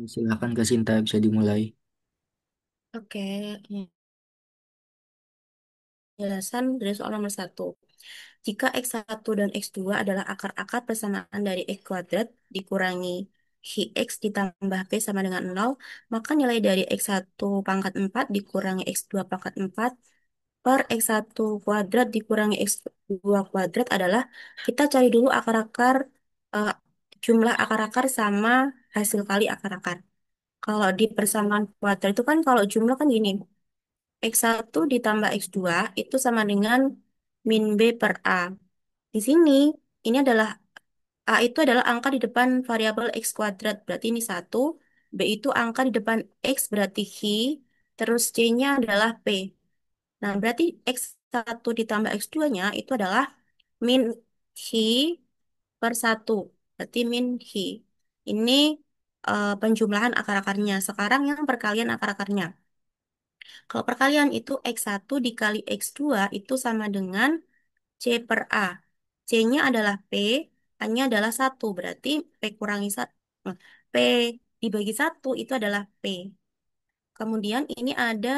Silakan Kak Sinta bisa dimulai. Oke, penjelasan dari soal nomor satu. Jika X1 dan X2 adalah akar-akar persamaan dari X kuadrat dikurangi X ditambah P sama dengan 0, maka nilai dari X1 pangkat 4 dikurangi X2 pangkat 4 per X1 kuadrat dikurangi X2 kuadrat adalah, kita cari dulu akar-akar, eh, jumlah akar-akar sama hasil kali akar-akar. Kalau di persamaan kuadrat itu kan kalau jumlah kan gini. X1 ditambah X2 itu sama dengan min B per A. Di sini, ini adalah A itu adalah angka di depan variabel X kuadrat, berarti ini satu. B itu angka di depan X, berarti X. Terus C-nya adalah P. Nah, berarti X1 ditambah X2-nya itu adalah min X per satu. Berarti min X. Ini penjumlahan akar-akarnya. Sekarang yang perkalian akar-akarnya. Kalau perkalian itu X1 dikali X2 itu sama dengan C per A. C-nya adalah P, A-nya adalah satu. Berarti P kurangi 1. P dibagi satu itu adalah P. Kemudian ini ada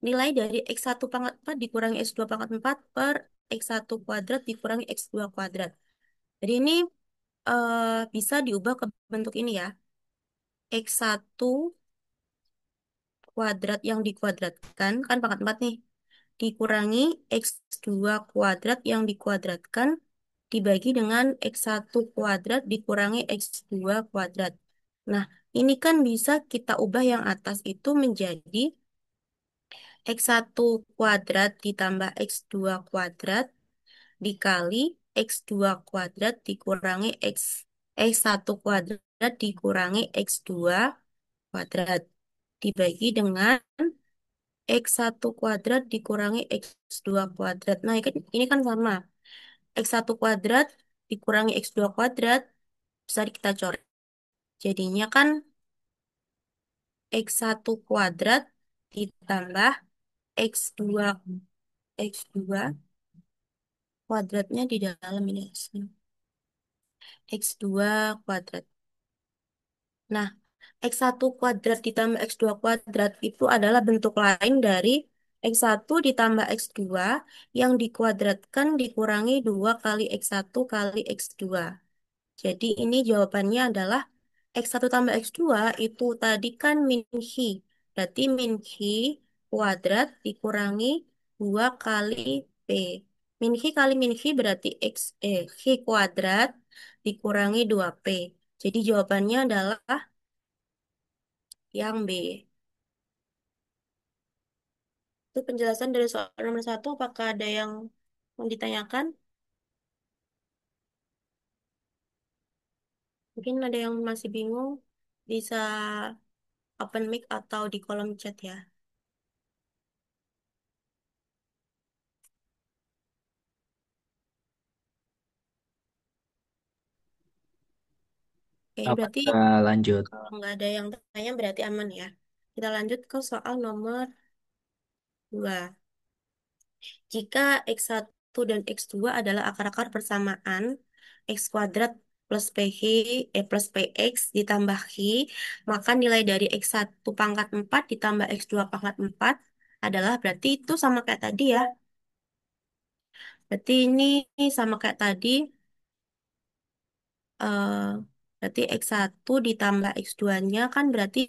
nilai dari X1 pangkat 4 dikurangi X2 pangkat 4 per X1 kuadrat dikurangi X2 kuadrat. Jadi ini bisa diubah ke bentuk ini ya. X1 kuadrat yang dikuadratkan, kan pangkat 4 nih. Dikurangi X2 kuadrat yang dikuadratkan dibagi dengan X1 kuadrat dikurangi X2 kuadrat. Nah, ini kan bisa kita ubah yang atas itu menjadi X1 kuadrat ditambah X2 kuadrat dikali X2 kuadrat dikurangi X1 kuadrat dikurangi X2 kuadrat dibagi dengan X1 kuadrat dikurangi X2 kuadrat. Nah, ini kan sama. X1 kuadrat dikurangi X2 kuadrat bisa kita coret. Jadinya kan X1 kuadrat ditambah X2 X2 kuadratnya di dalam ini. X2 kuadrat. Nah, X1 kuadrat ditambah X2 kuadrat itu adalah bentuk lain dari X1 ditambah X2 yang dikuadratkan dikurangi 2 kali X1 kali X2. Jadi ini jawabannya adalah X1 tambah X2 itu tadi kan min X. Berarti min X kuadrat dikurangi 2 kali P. Min X kali min X berarti X kuadrat dikurangi 2P. Jadi jawabannya adalah yang B. Itu penjelasan dari soal nomor satu. Apakah ada yang mau ditanyakan? Mungkin ada yang masih bingung. Bisa open mic atau di kolom chat ya. Oke, ini Apa berarti kita lanjut? kalau nggak ada yang tanya berarti aman ya. Kita lanjut ke soal nomor 2. Jika X1 dan X2 adalah akar-akar persamaan X kuadrat plus PH, plus PX ditambah H, maka nilai dari X1 pangkat 4 ditambah X2 pangkat 4 adalah, berarti itu sama kayak tadi ya. Berarti ini sama kayak tadi, eh, berarti X1 ditambah X2-nya kan berarti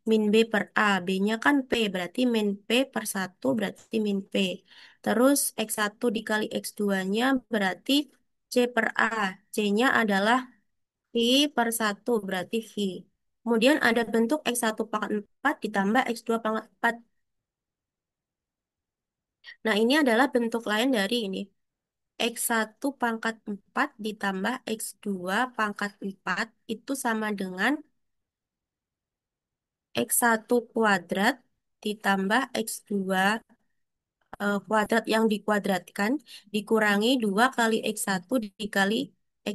min B per A. B-nya kan P, berarti min P per satu berarti min P. Terus X1 dikali X2-nya berarti C per A. C-nya adalah I per satu berarti V. Kemudian ada bentuk X1 pangkat 4 ditambah X2 pangkat 4. Nah, ini adalah bentuk lain dari ini. X1 pangkat 4 ditambah X2 pangkat 4 itu sama dengan X1 kuadrat ditambah X2 kuadrat yang dikuadratkan dikurangi 2 kali X1 dikali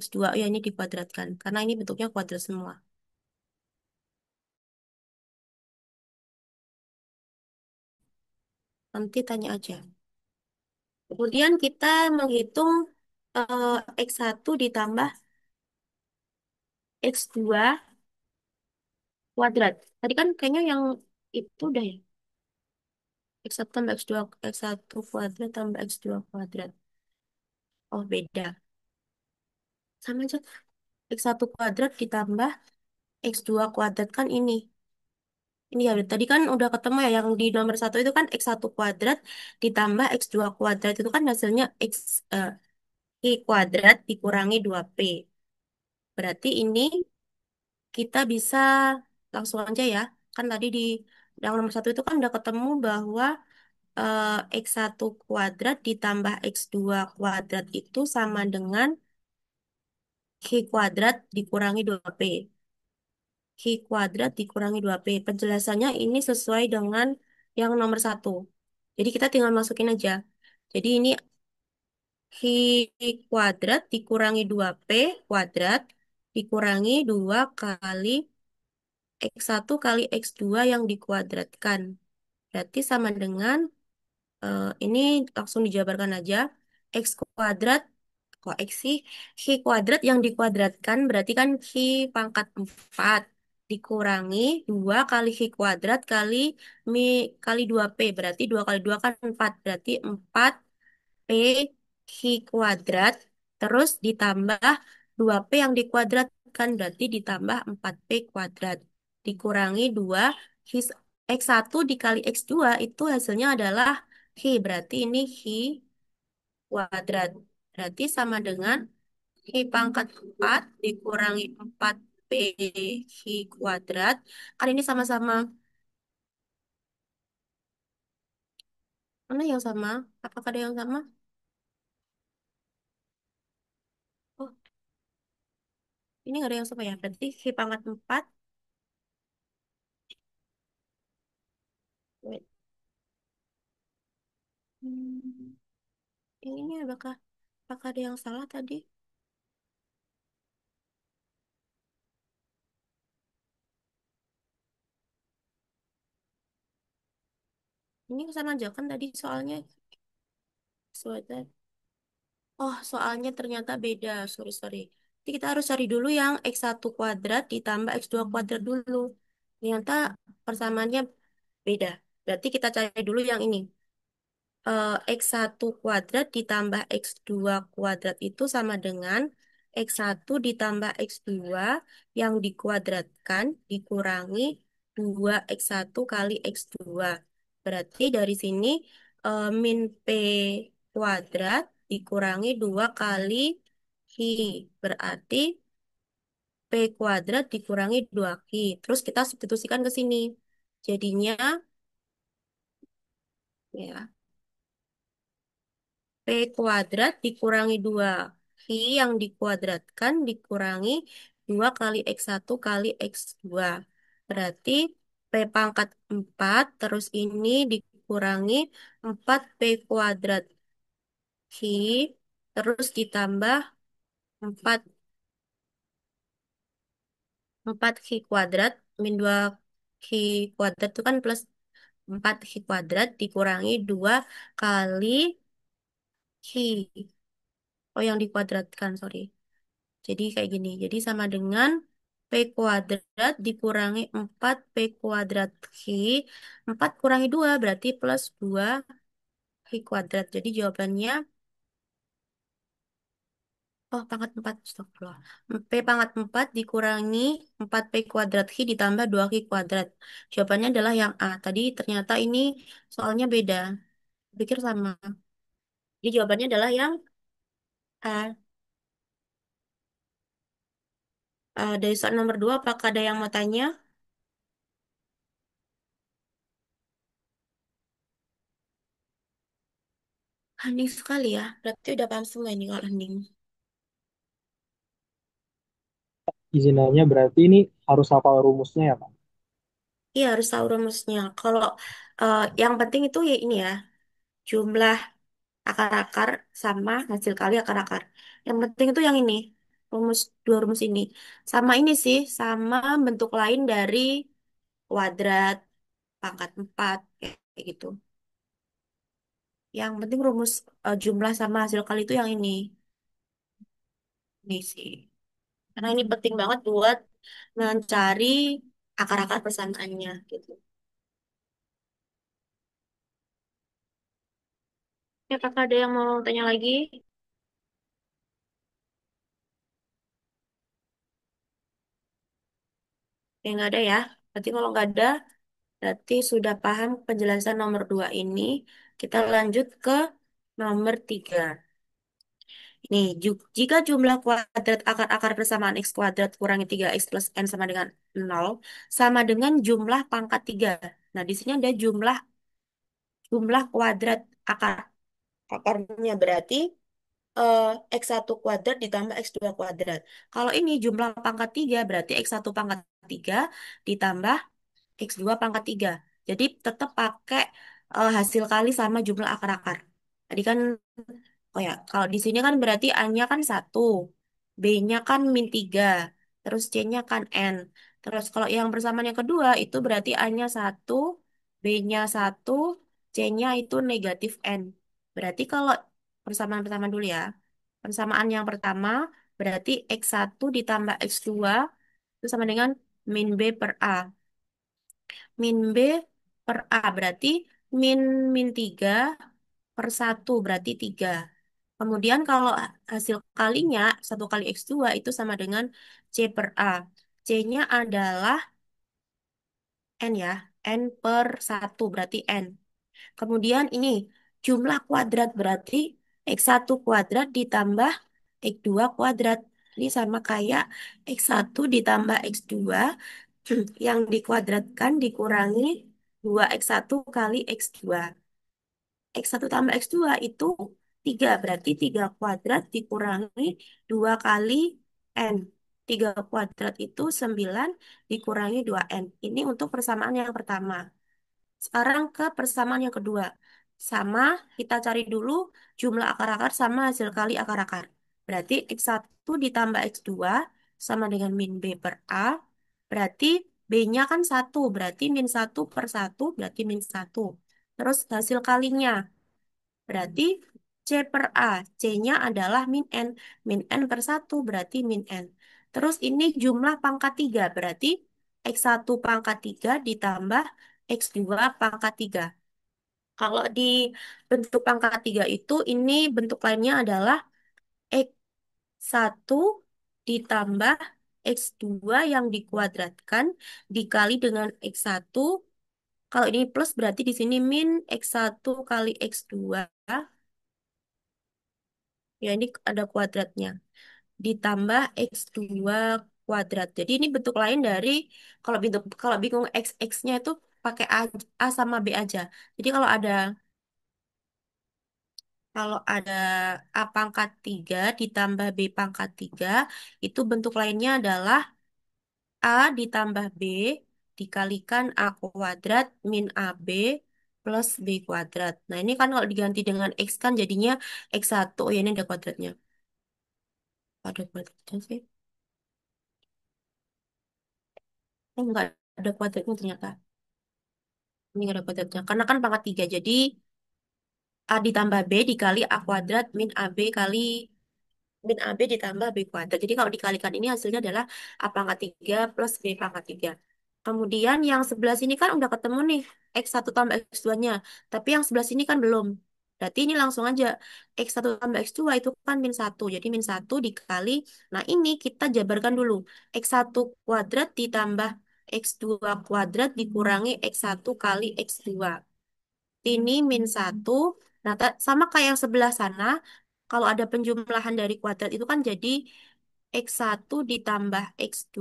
X2. Oh ya, ini dikuadratkan. Karena ini bentuknya kuadrat semua. Nanti tanya aja. Kemudian kita menghitung X1 ditambah X2 kuadrat. Tadi kan kayaknya yang itu udah ya. X1 tambah X2, X1 kuadrat tambah X2 kuadrat. Oh, beda. Sama aja. X1 kuadrat ditambah X2 kuadrat kan ini. Ini ya, tadi kan udah ketemu ya yang di nomor satu itu kan X1 kuadrat ditambah X2 kuadrat itu kan hasilnya eh, I kuadrat dikurangi 2P. Berarti ini kita bisa langsung aja ya. Kan tadi di yang nomor satu itu kan udah ketemu bahwa eh, X1 kuadrat ditambah X2 kuadrat itu sama dengan Q kuadrat dikurangi 2P. Q kuadrat dikurangi 2P. Penjelasannya ini sesuai dengan yang nomor satu. Jadi kita tinggal masukin aja. Jadi ini Q kuadrat dikurangi 2P kuadrat dikurangi 2 kali X1 kali X2 yang dikuadratkan. Berarti sama dengan, ini langsung dijabarkan aja. X kuadrat, kok X sih? Q kuadrat yang dikuadratkan berarti kan Q pangkat 4 dikurangi 2 kali Q kuadrat kali mi kali 2P. Berarti 2 kali 2 kan 4. Berarti 4 P Q kuadrat terus ditambah 2P yang dikuadratkan berarti ditambah 4P kuadrat dikurangi 2 X1 dikali X2 itu hasilnya adalah Q berarti ini Q kuadrat berarti sama dengan Q pangkat 4 dikurangi 4P Q kuadrat kan ini sama-sama mana yang sama? Apakah ada yang sama? Oh, ini nggak ada yang sama ya berarti Q pangkat 4. Hmm, ini apakah ada yang salah tadi? Ini sama aja kan tadi soalnya suatu. Oh, soalnya ternyata beda. Sorry, sorry. Jadi kita harus cari dulu yang X1 kuadrat ditambah X2 kuadrat dulu. Ternyata persamaannya beda. Berarti kita cari dulu yang ini. X1 kuadrat ditambah X2 kuadrat itu sama dengan X1 ditambah X2 yang dikuadratkan dikurangi 2 X1 kali X2. Berarti dari sini min P kuadrat dikurangi 2 kali Q. Berarti P kuadrat dikurangi 2Q. Terus kita substitusikan ke sini. Jadinya ya P kuadrat dikurangi 2 Q yang dikuadratkan dikurangi 2 kali X1 kali X2. Berarti P pangkat 4 terus ini dikurangi 4P kuadrat Q terus ditambah 4 4 Q kuadrat min 2 Q kuadrat itu kan plus 4 Q kuadrat dikurangi 2 kali Q. Oh, yang dikuadratkan, sorry. Jadi kayak gini. Jadi sama dengan P kuadrat dikurangi 4 P kuadrat Q. 4 kurangi 2 berarti plus 2 Q kuadrat. Jadi jawabannya, oh pangkat 4, astagfirullah. P pangkat 4 dikurangi 4 P kuadrat Q ditambah 2 Q kuadrat. Jawabannya adalah yang A. Tadi ternyata ini soalnya beda. Pikir sama. Jadi jawabannya adalah yang A. Dari soal nomor 2, apakah ada yang mau tanya? Hening sekali ya. Berarti udah paham semua ini kalau hening. Izinannya berarti ini harus hafal rumusnya ya, Pak? Iya, harus tahu rumusnya. Kalau yang penting itu ya ini ya, jumlah akar-akar sama hasil kali akar-akar. Yang penting itu yang ini, dua rumus ini. Sama ini sih, sama bentuk lain dari kuadrat, pangkat 4, kayak gitu. Yang penting rumus jumlah sama hasil kali itu yang ini sih. Karena ini penting banget buat mencari akar-akar persamaannya gitu. Ya, kakak ada yang mau tanya lagi? Ya, nggak ada ya. Berarti kalau nggak ada, berarti sudah paham penjelasan nomor 2 ini. Kita lanjut ke nomor 3. Nih, jika jumlah kuadrat akar-akar persamaan x kuadrat kurangi 3x plus n sama dengan 0, sama dengan jumlah pangkat 3. Nah, di sini ada jumlah jumlah kuadrat akar. Akarnya berarti eh, x1 kuadrat ditambah x2 kuadrat. Kalau ini jumlah pangkat 3 berarti x1 pangkat 3 ditambah x2 pangkat 3. Jadi tetap pakai hasil kali sama jumlah akar-akar. Tadi kan, oh ya, kalau di sini kan berarti A-nya kan 1, B-nya kan min 3, terus C-nya kan N. Terus kalau yang persamaan yang kedua itu berarti A-nya 1, B-nya 1, C-nya itu negatif N. Berarti kalau persamaan-persamaan dulu ya. Persamaan yang pertama berarti X1 ditambah X2 itu sama dengan min B per A. Min B per A berarti min min 3 per 1 berarti 3. Kemudian kalau hasil kalinya 1 kali X2 itu sama dengan C per A. C-nya adalah N ya. N per 1 berarti N. Kemudian ini jumlah kuadrat berarti X1 kuadrat ditambah X2 kuadrat. Ini sama kayak X1 ditambah X2 yang dikuadratkan dikurangi 2x1 kali x2. X1 tambah X2 itu 3. Berarti 3 kuadrat dikurangi 2 kali N. 3 kuadrat itu 9 dikurangi 2N. Ini untuk persamaan yang pertama. Sekarang ke persamaan yang kedua. Sama, kita cari dulu jumlah akar-akar sama hasil kali akar-akar. Berarti X1 ditambah X2 sama dengan min B per A. Berarti B-nya kan 1. Berarti min 1 per 1 berarti min 1. Terus hasil kalinya. Berarti C per A. C-nya adalah min N. Min N per 1 berarti min N. Terus ini jumlah pangkat 3. Berarti X1 pangkat 3 ditambah X2 pangkat 3. Kalau di bentuk pangkat 3 itu, ini bentuk lainnya adalah X1 ditambah X2 yang dikuadratkan dikali dengan X1. Kalau ini plus berarti di sini min X1 kali X2. Ya, ini ada kuadratnya. Ditambah X2 kuadrat. Jadi ini bentuk lain dari kalau bingung X-nya itu pakai A sama B aja. Jadi kalau ada A pangkat 3 ditambah B pangkat 3 itu bentuk lainnya adalah A ditambah B dikalikan A kuadrat min AB plus B kuadrat. Nah, ini kan kalau diganti dengan X kan jadinya X1. Oh ya, ini ada kuadratnya. Ada kuadratnya sih. Oh, enggak ada kuadratnya ternyata. Ini nggak ada kuadratnya. Karena kan pangkat 3. Jadi A ditambah B dikali A kuadrat min AB kali min AB ditambah B kuadrat. Jadi kalau dikalikan ini hasilnya adalah A pangkat 3 plus B pangkat 3. Kemudian yang sebelah sini kan udah ketemu nih X1 tambah X2-nya. Tapi yang sebelah sini kan belum. Berarti ini langsung aja X1 tambah X2 itu kan min 1. Jadi min 1 dikali. Nah, ini kita jabarkan dulu. X1 kuadrat ditambah X2 kuadrat dikurangi X1 kali X2. Ini min 1. Nah, sama kayak yang sebelah sana, kalau ada penjumlahan dari kuadrat itu kan jadi X1 ditambah X2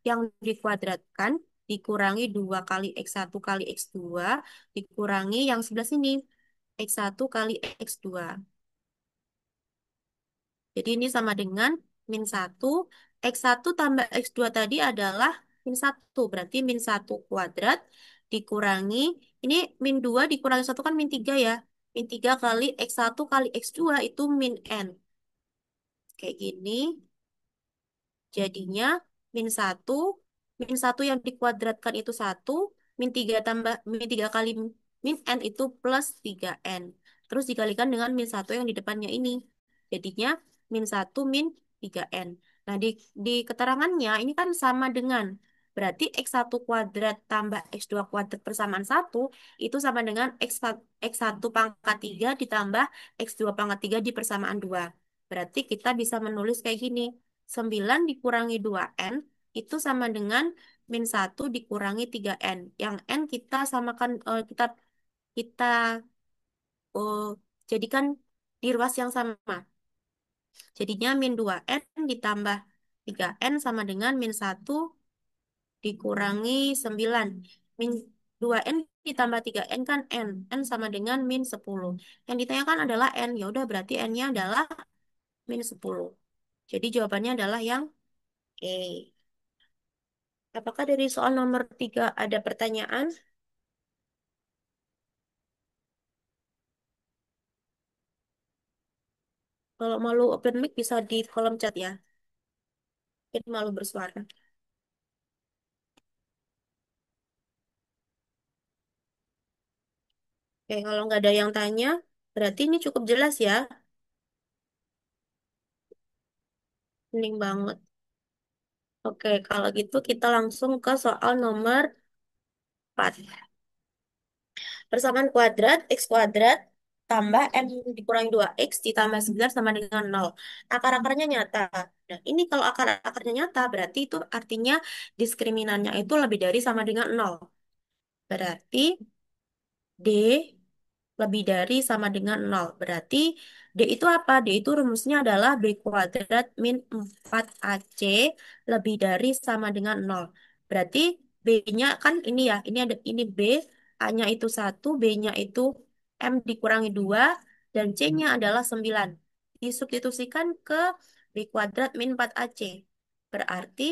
yang dikuadratkan dikurangi 2 kali X1 kali X2 dikurangi yang sebelah sini X1 kali X2. Jadi ini sama dengan min 1. X1 tambah X2 tadi adalah min 1. Berarti min 1 kuadrat dikurangi, ini min 2 dikurangi 1 kan min 3 ya. Min 3 kali X1 kali X2 itu min N. Kayak gini. Jadinya min satu yang dikuadratkan itu 1, min 3 kali min N itu plus 3N. Terus dikalikan dengan min 1 yang di depannya ini. Jadinya min 1 min 3N. Nah, di keterangannya ini kan sama dengan. Berarti X1 kuadrat tambah X2 kuadrat persamaan satu itu sama dengan X1 pangkat 3 ditambah X2 pangkat 3 di persamaan 2. Berarti kita bisa menulis kayak gini. 9 dikurangi 2N itu sama dengan -1 dikurangi 3N. Yang N kita samakan, kita eh, jadikan di ruas yang sama. Jadinya -2N ditambah 3N sama dengan -1 dikurangi 9. Min 2N ditambah 3N kan N. N sama dengan -10. Yang ditanyakan adalah N. Ya udah berarti N-nya adalah -10. Jadi jawabannya adalah yang E. Apakah dari soal nomor 3 ada pertanyaan? Kalau malu open mic bisa di kolom chat ya. Mungkin malu bersuara. Oke, kalau nggak ada yang tanya, berarti ini cukup jelas ya. Mending banget. Oke, kalau gitu kita langsung ke soal nomor 4. Persamaan kuadrat X kuadrat tambah M dikurangi 2X ditambah 9 sama dengan 0. Akar-akarnya nyata. Nah, ini kalau akar-akarnya nyata, berarti itu artinya diskriminannya itu lebih dari sama dengan 0. Berarti D lebih dari sama dengan 0. Berarti D itu apa? D itu rumusnya adalah B kuadrat min 4AC lebih dari sama dengan 0. Berarti B-nya kan ini ya, ini ada ini B, A-nya itu 1, B-nya itu M dikurangi 2, dan C-nya adalah 9. Disubstitusikan ke B kuadrat min 4AC. Berarti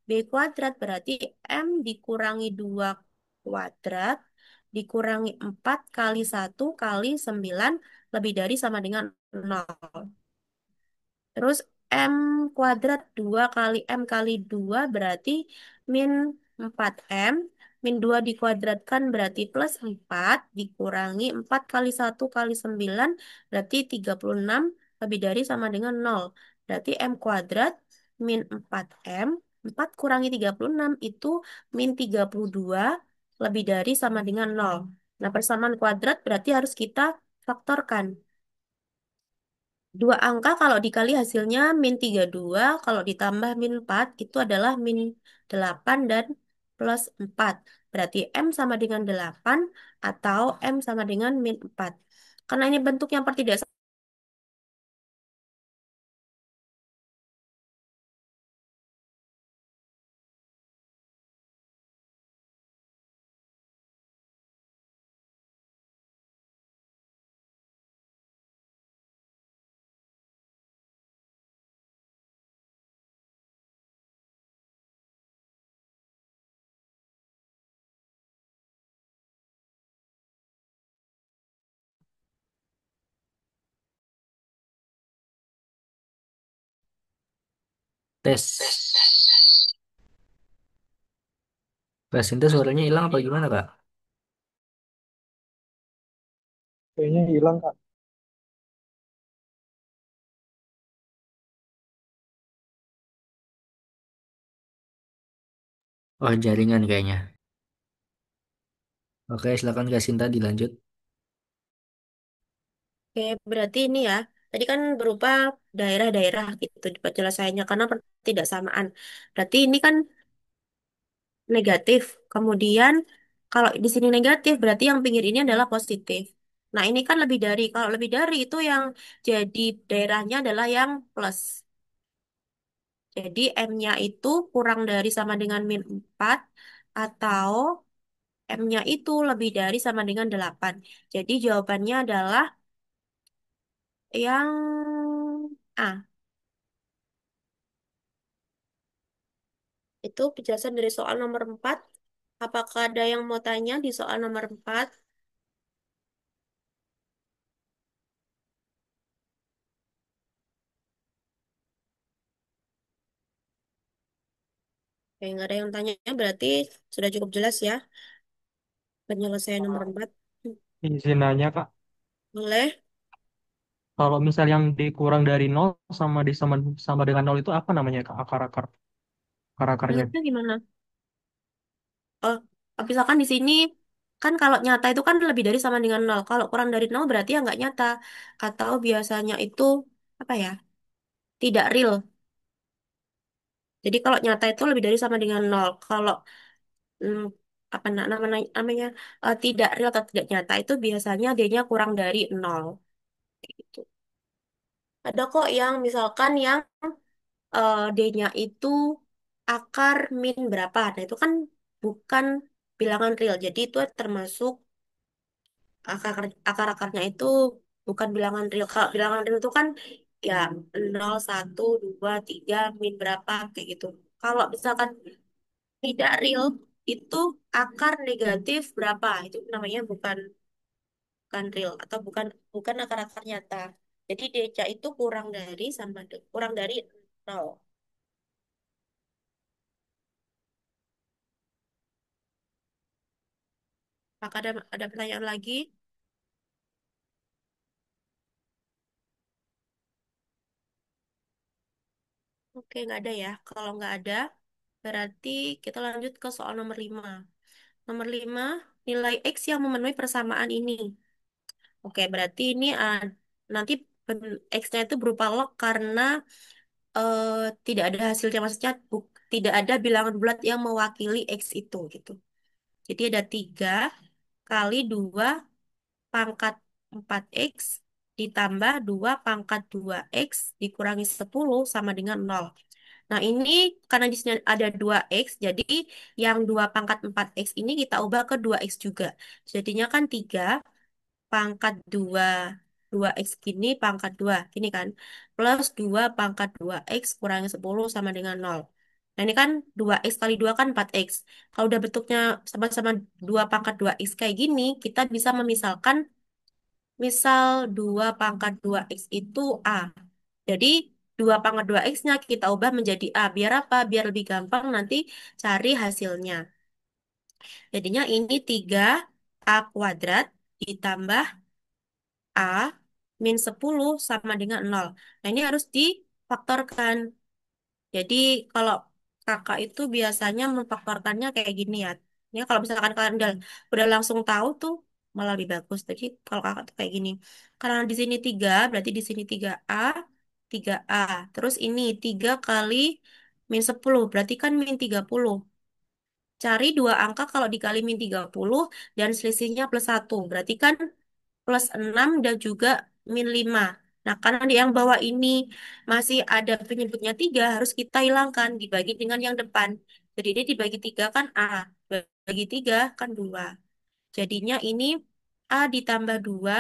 B kuadrat berarti M dikurangi 2 kuadrat dikurangi 4 kali 1 kali 9 lebih dari sama dengan 0. Terus M kuadrat 2 kali M kali 2 berarti min 4M. Min 2 dikuadratkan berarti plus 4 dikurangi 4 kali 1 kali 9 berarti 36 lebih dari sama dengan 0. Berarti M kuadrat min 4M. 4 kurangi 36 itu min 32 lebih dari sama dengan 0. Nah, persamaan kuadrat berarti harus kita faktorkan. Dua angka kalau dikali hasilnya -32, kalau ditambah -4 itu adalah -8 dan plus 4. Berarti M sama dengan 8 atau M sama dengan -4. Karena ini bentuk yang pertidaksamaan, Tes. Kak Sinta suaranya hilang apa gimana, Kak? Kayaknya hilang, Kak. Oh, jaringan kayaknya. Oke, silakan Kak Sinta dilanjut. oke, berarti ini ya, tadi kan berupa daerah-daerah gitu di penyelesaiannya karena pertidaksamaan. Berarti ini kan negatif. Kemudian kalau di sini negatif berarti yang pinggir ini adalah positif. Nah, ini kan lebih dari. Kalau lebih dari itu yang jadi daerahnya adalah yang plus. Jadi M-nya itu kurang dari sama dengan -4 atau M-nya itu lebih dari sama dengan 8. Jadi jawabannya adalah yang A. Itu penjelasan dari soal nomor 4. Apakah ada yang mau tanya di soal nomor 4? Nggak ada yang tanya, berarti sudah cukup jelas ya penyelesaian nomor Ah, 4. izin nanya, Kak. Boleh? Kalau misal yang dikurang dari nol sama sama dengan nol itu apa namanya, Kak? Akar-akar. Akar-akarnya. Maksudnya gimana? Oh, misalkan di sini kan kalau nyata itu kan lebih dari sama dengan nol. Kalau kurang dari nol berarti ya nggak nyata. Atau biasanya itu apa ya? Tidak real. Jadi kalau nyata itu lebih dari sama dengan nol. Kalau hmm, apa namanya namanya tidak real atau tidak nyata itu biasanya D-nya kurang dari nol. Gitu. Ada kok yang misalkan yang D-nya itu akar min berapa. Nah itu kan bukan bilangan real. Jadi itu termasuk akar akar-akarnya itu bukan bilangan real. Kalau bilangan real itu kan ya 0, 1, 2, 3 min berapa kayak gitu. Kalau misalkan tidak real itu akar negatif berapa itu namanya bukan bukan real atau bukan bukan akar-akar nyata. Jadi deca itu kurang dari nol. Maka ada pertanyaan lagi? Oke, nggak ada ya. Kalau nggak ada, berarti kita lanjut ke soal nomor 5. Nomor 5, nilai X yang memenuhi persamaan ini. Oke, berarti ini nanti X-nya itu berupa log karena eh, tidak ada hasilnya. Maksudnya tidak ada bilangan bulat yang mewakili X itu gitu. Jadi ada 3 kali 2 pangkat 4X ditambah 2 pangkat 2X dikurangi 10 sama dengan nol. Nah, ini karena di sini ada 2X, jadi yang 2 pangkat 4X ini kita ubah ke 2X juga. Jadinya kan 3 pangkat 2X gini pangkat 2 gini kan. Plus 2 pangkat 2X kurangi 10 sama dengan nol. Nah, ini kan 2X kali 2 kan 4X. Kalau udah bentuknya sama-sama 2 pangkat 2X kayak gini, kita bisa memisalkan misal 2 pangkat 2X itu A. Jadi 2 pangkat 2X-nya kita ubah menjadi A. Biar apa? Biar lebih gampang nanti cari hasilnya. Jadinya ini 3A kuadrat ditambah A min 10 sama dengan nol. Nah ini harus difaktorkan. Jadi kalau kakak itu biasanya memfaktorkannya kayak gini ya. Ini kalau misalkan kalian udah langsung tahu tuh malah lebih bagus. Jadi kalau kakak tuh kayak gini. Karena di sini 3 berarti di sini 3A. Terus ini 3 kali min 10 berarti kan min 30. Cari dua angka kalau dikali min 30 dan selisihnya plus 1. Berarti kan plus 6 dan juga min 5. Nah, karena di yang bawah ini masih ada penyebutnya 3 harus kita hilangkan, dibagi dengan yang depan. Jadi ini dibagi 3 kan A, bagi 3 kan 2. Jadinya ini A ditambah 2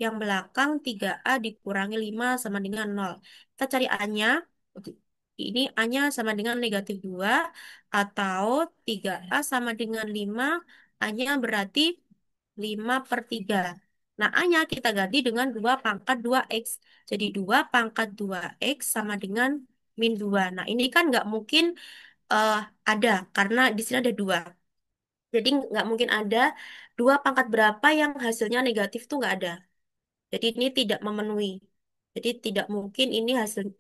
yang belakang 3A dikurangi 5 sama dengan nol. Kita cari A-nya, ini A-nya sama dengan negatif 2 atau 3A sama dengan 5 A-nya berarti 5/3. Nah, A-nya kita ganti dengan 2 pangkat 2X. Jadi 2 pangkat 2X sama dengan min 2. Nah, ini kan nggak mungkin eh, ada, karena di sini ada 2. Jadi nggak mungkin ada 2 pangkat berapa yang hasilnya negatif tuh nggak ada. Jadi ini tidak memenuhi. Jadi tidak mungkin ini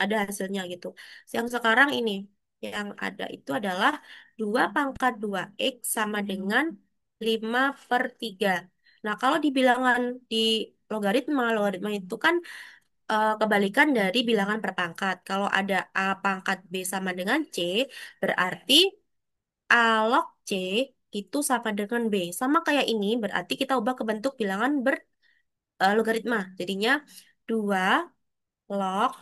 ada hasilnya gitu. Yang sekarang ini yang ada itu adalah 2 pangkat 2X sama dengan 5/3. Nah, kalau di bilangan di logaritma itu kan kebalikan dari bilangan per pangkat. Kalau ada A pangkat B sama dengan C, berarti A log C itu sama dengan B. Sama kayak ini, berarti kita ubah ke bentuk bilangan logaritma. Jadinya 2 log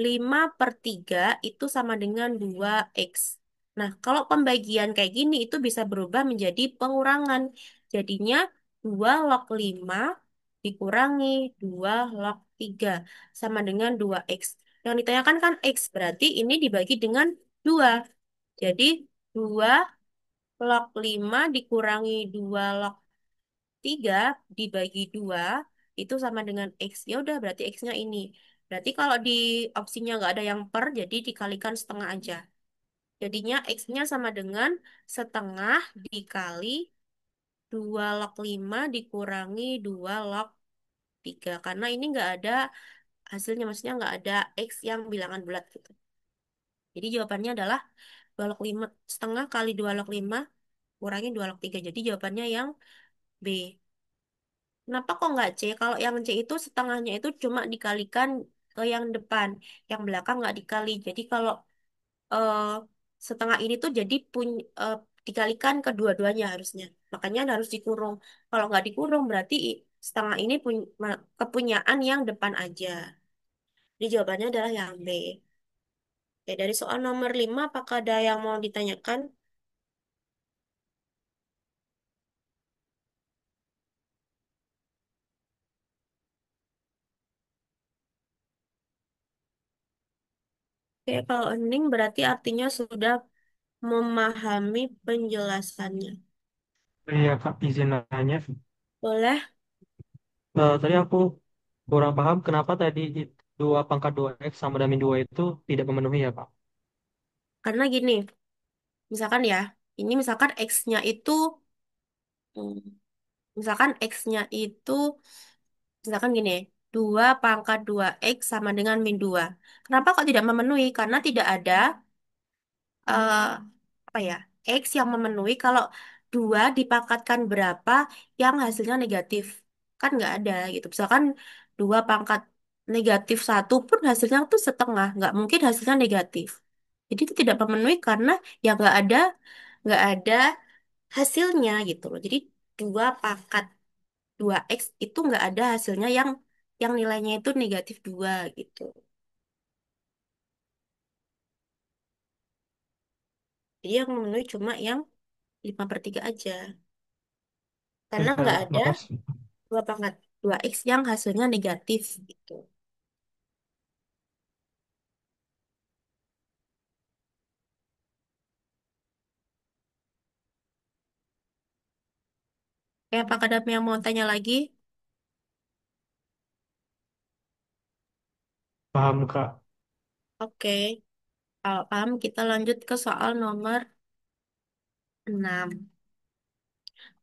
5/3 itu sama dengan 2X. Nah, kalau pembagian kayak gini itu bisa berubah menjadi pengurangan. Jadinya 2 log 5 dikurangi 2 log 3 sama dengan 2X. Yang ditanyakan kan X, berarti ini dibagi dengan 2. Jadi 2 log 5 dikurangi 2 log 3 dibagi 2 itu sama dengan X. Ya udah berarti X-nya ini. Berarti kalau di opsinya nggak ada yang per, jadi dikalikan setengah aja. Jadinya X-nya sama dengan setengah dikali 2 log 5 dikurangi 2 log 3. Karena ini nggak ada hasilnya, maksudnya nggak ada X yang bilangan bulat gitu. Jadi jawabannya adalah 2 log 5, setengah kali 2 log 5 kurangi 2 log 3. Jadi jawabannya yang B. Kenapa kok nggak C? Kalau yang C itu setengahnya itu cuma dikalikan ke yang depan. Yang belakang nggak dikali. Jadi kalau eh, setengah ini tuh jadi dikalikan kedua-duanya harusnya. Makanya harus dikurung. Kalau nggak dikurung berarti setengah ini kepunyaan yang depan aja. Jadi jawabannya adalah yang B. Oke, dari soal nomor 5, apakah ada yang mau ditanyakan? Oke, kalau hening berarti artinya sudah memahami penjelasannya. Iya Kak, izin nanya. Boleh? Tadi aku kurang paham kenapa tadi 2 pangkat 2x sama dengan min 2 itu tidak memenuhi ya Kak? Karena gini, misalkan ya, ini misalkan X-nya itu, hmm, misalkan X-nya itu, misalkan gini, 2 pangkat 2X sama dengan min 2. Kenapa kok tidak memenuhi? Karena tidak ada eh, apa ya X yang memenuhi kalau 2 dipangkatkan berapa yang hasilnya negatif, kan nggak ada gitu. Misalkan 2 pangkat negatif satu pun hasilnya tuh setengah, nggak mungkin hasilnya negatif. Jadi itu tidak memenuhi karena ya nggak ada hasilnya gitu loh. Jadi 2 pangkat 2X itu nggak ada hasilnya yang nilainya itu negatif 2 gitu. Jadi yang memenuhi cuma yang 5/3 aja. Oke Karena nggak Kak, ada makasih. 2 pangkat 2X yang hasilnya negatif gitu. Apakah ada yang mau tanya lagi? Paham Kak. Oke, kalau paham kita lanjut ke soal nomor 6.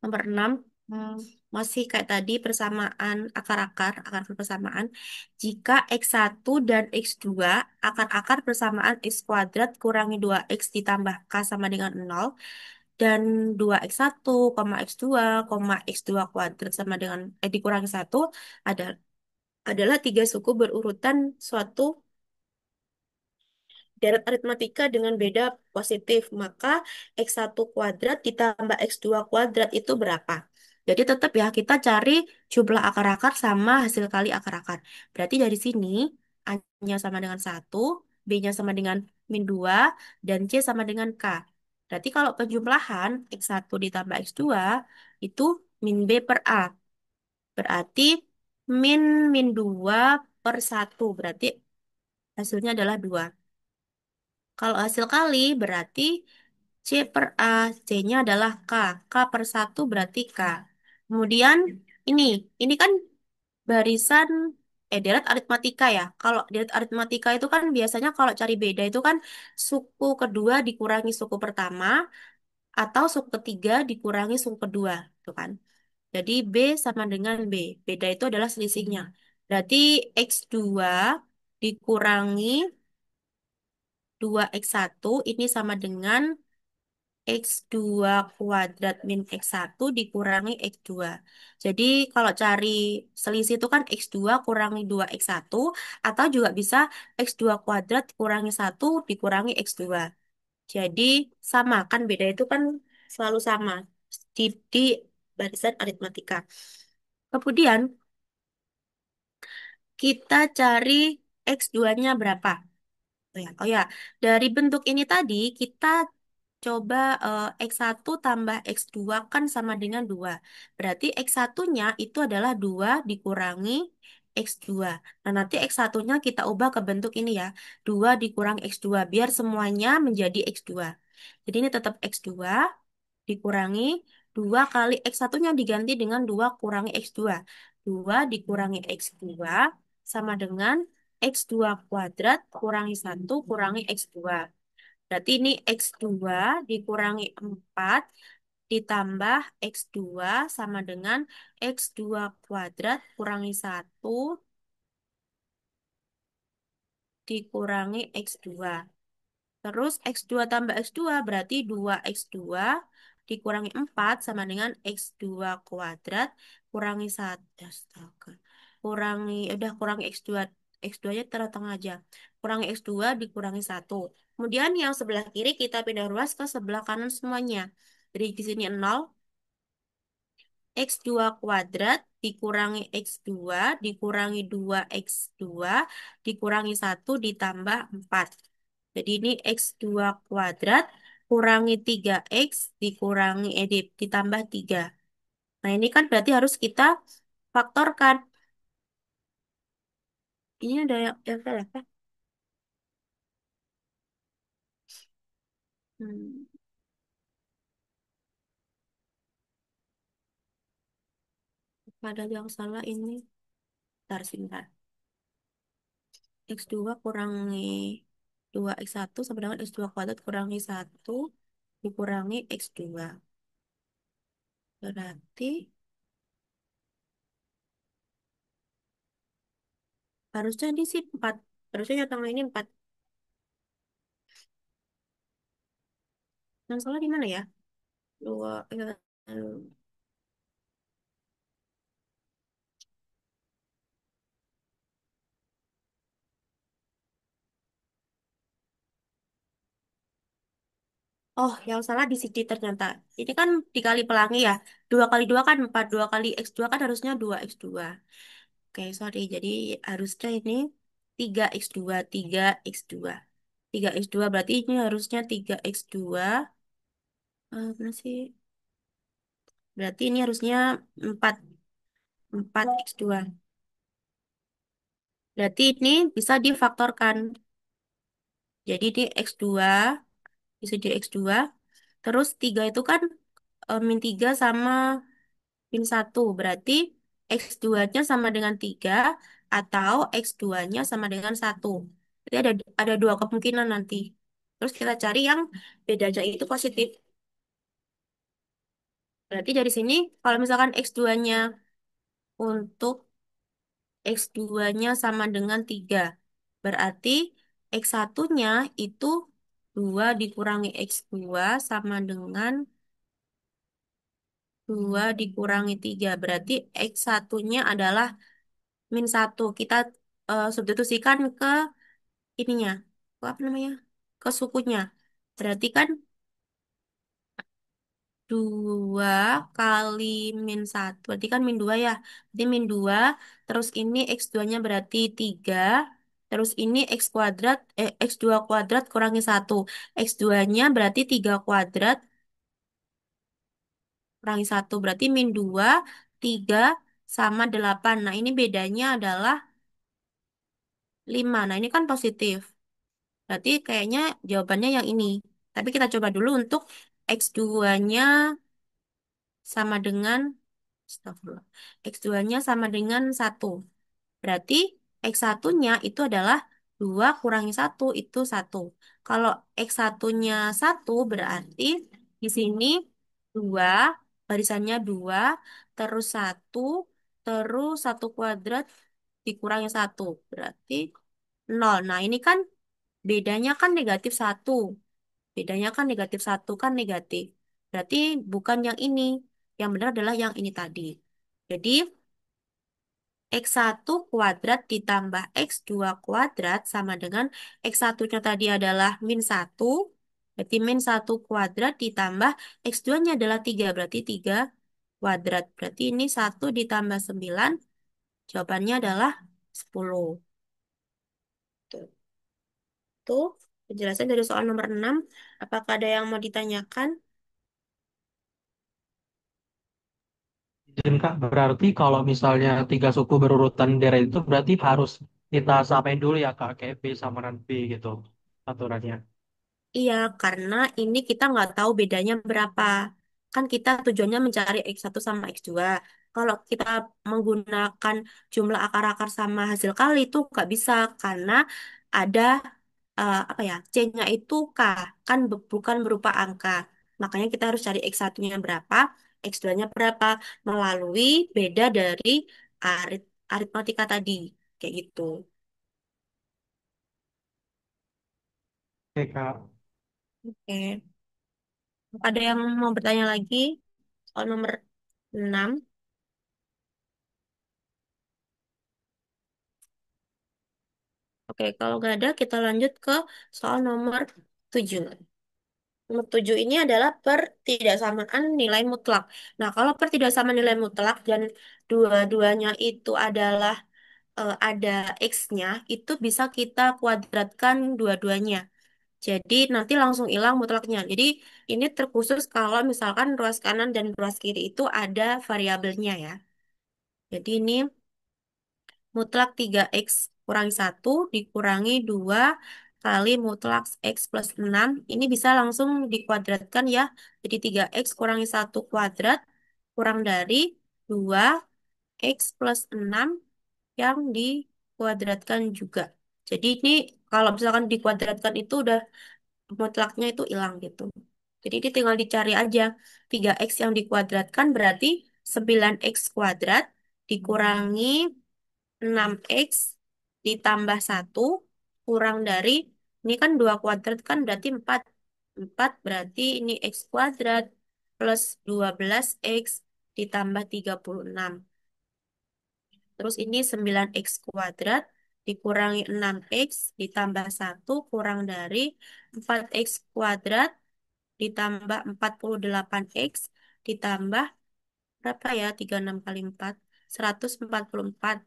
Nomor 6, hmm, masih kayak tadi persamaan akar persamaan. Jika X1 dan X2 akar-akar persamaan X kuadrat kurangi 2X ditambah K sama dengan 0, dan 2X1, X2, X2 kuadrat sama dengan dikurangi 1 ada, adalah tiga suku berurutan suatu deret aritmatika dengan beda positif, maka X1 kuadrat ditambah X2 kuadrat itu berapa? Jadi tetap ya kita cari jumlah akar-akar sama hasil kali akar-akar. Berarti dari sini A-nya sama dengan 1, B-nya sama dengan min 2, dan C sama dengan K. Berarti kalau penjumlahan X1 ditambah X2 itu min B per A. Berarti min min 2 per 1. Berarti hasilnya adalah 2. Kalau hasil kali berarti C per A, C-nya adalah K. K per 1 berarti K. Kemudian ini, ini kan barisan deret aritmatika ya. Kalau deret aritmatika itu kan biasanya kalau cari beda itu kan suku kedua dikurangi suku pertama atau suku ketiga dikurangi suku kedua, itu kan. Jadi B sama dengan B. Beda itu adalah selisihnya. Berarti X2 dikurangi 2X1 ini sama dengan X2 kuadrat min X1 dikurangi X2. Jadi kalau cari selisih itu kan X2 kurangi 2X1 atau juga bisa X2 kuadrat kurangi 1 dikurangi X2. Jadi sama kan, beda itu kan selalu sama di barisan aritmatika. Kemudian kita cari X2-nya berapa? Oh ya, dari bentuk ini tadi kita coba X1 tambah X2 kan sama dengan 2. Berarti X1-nya itu adalah 2 dikurangi X2. Nah, nanti X1-nya kita ubah ke bentuk ini ya. 2 dikurangi X2 biar semuanya menjadi X2. Jadi ini tetap X2 dikurangi 2 kali X1-nya diganti dengan 2 kurangi X2. 2 dikurangi X2 sama dengan X2 kuadrat kurangi 1 kurangi X2. Berarti ini X2 dikurangi 4 ditambah X2 sama dengan X2 kuadrat kurangi 1 dikurangi X2. Terus X2 tambah X2 berarti 2X2 dikurangi 4 sama dengan X2 kuadrat kurangi 1. Astaga. Kurangi, udah kurangi X2. X2-nya taruh tengah aja. Kurangi X2 dikurangi 1. Kemudian yang sebelah kiri kita pindah ruas ke sebelah kanan semuanya. Jadi di sini 0, X2 kuadrat dikurangi X2 dikurangi 2X2 dikurangi 1 ditambah 4. Jadi ini X2 kuadrat kurangi 3X dikurangi ditambah 3. Nah, ini kan berarti harus kita faktorkan. Ini ada yang salah apa? Hmm, ada yang salah ini. Bentar, sebentar. X2 kurangi 2X1 sama dengan X2 kuadrat kurangi 1 dikurangi X2. Berarti harusnya ini sih 4. Harusnya yang tengah ini 4. Yang salah di mana ya? Dua, oh, yang salah di sini ternyata. Ini kan dikali pelangi ya. 2 kali 2 kan 4. 2 kali X2 kan harusnya 2X2. Oke, sorry. Jadi harusnya ini 3X2. 3X2. 3X2 berarti ini harusnya 3X2. Mana sih? Berarti ini harusnya 4. 4X2. Berarti ini bisa difaktorkan. Jadi di X2. Bisa di X2. Terus 3 itu kan min 3 sama min 1. Berarti X2-nya sama dengan 3 atau X2-nya sama dengan 1. Jadi ada dua kemungkinan nanti. Terus kita cari yang bedanya itu positif. Berarti dari sini kalau misalkan X2-nya untuk X2-nya sama dengan 3. Berarti X1-nya itu 2 dikurangi X2 sama dengan 2 dikurangi 3. Berarti X1-nya adalah min 1. Kita substitusikan ke ininya. Ke apa namanya? Ke sukunya. Berarti kan 2 kali min 1. Berarti kan min 2 ya. Berarti min 2. Terus ini X2-nya berarti 3. Terus ini X2 kuadrat kurangi 1. X2-nya berarti 3 kuadrat kurangi 1. Berarti min 2, 3 sama 8. Nah, ini bedanya adalah 5. Nah, ini kan positif. Berarti kayaknya jawabannya yang ini. Tapi kita coba dulu untuk X2-nya sama dengan Astagfirullah. X2-nya sama dengan 1. Berarti X1-nya itu adalah 2 kurangi 1 itu 1. Kalau X1-nya 1 berarti di sini 2 barisannya 2 terus 1 terus 1 kuadrat dikurangi 1. Berarti 0. Nah, ini kan bedanya kan negatif 1. Bedanya kan negatif 1 kan negatif. Berarti bukan yang ini. Yang benar adalah yang ini tadi. Jadi X1 kuadrat ditambah X2 kuadrat sama dengan X1-nya tadi adalah min 1. Berarti min 1 kuadrat ditambah X2-nya adalah 3. Berarti 3 kuadrat. Berarti ini 1 ditambah 9. Jawabannya adalah 10. Tuh. Tuh penjelasan dari soal nomor 6. Apakah ada yang mau ditanyakan? Dan Kak, berarti kalau misalnya tiga suku berurutan deret itu berarti harus kita samain dulu ya Kak, kayak B sama dengan B gitu aturannya. Iya, karena ini kita nggak tahu bedanya berapa. Kan kita tujuannya mencari X1 sama X2. Kalau kita menggunakan jumlah akar-akar sama hasil kali itu nggak bisa karena ada apa ya, C-nya itu K, kan bukan berupa angka. Makanya kita harus cari X1-nya berapa, X2-nya berapa, melalui beda dari aritmatika tadi. Kayak gitu. Oke Kak. Oke. Ada yang mau bertanya lagi? Soal nomor 6. Oke, kalau nggak ada, kita lanjut ke soal nomor 7. Nomor 7 ini adalah pertidaksamaan nilai mutlak. Nah, kalau pertidaksamaan nilai mutlak dan dua-duanya itu adalah ada X-nya, itu bisa kita kuadratkan dua-duanya. Jadi nanti langsung hilang mutlaknya. Jadi ini terkhusus kalau misalkan ruas kanan dan ruas kiri itu ada variabelnya ya. Jadi ini mutlak 3X kurangi 1 dikurangi 2 kali mutlak X plus 6. Ini bisa langsung dikuadratkan ya. Jadi 3X kurangi 1 kuadrat kurang dari 2X plus 6 yang dikuadratkan juga. Jadi ini kalau misalkan dikuadratkan itu udah mutlaknya itu hilang gitu. Jadi ini tinggal dicari aja. 3X yang dikuadratkan berarti 9X kuadrat dikurangi 6X ditambah 1 kurang dari, ini kan 2 kuadrat kan berarti 4. 4 berarti ini X kuadrat plus 12X ditambah 36. Terus ini 9X kuadrat dikurangi 6X ditambah 1 kurang dari 4X kuadrat ditambah 48X ditambah berapa ya? 36 kali 4, 144.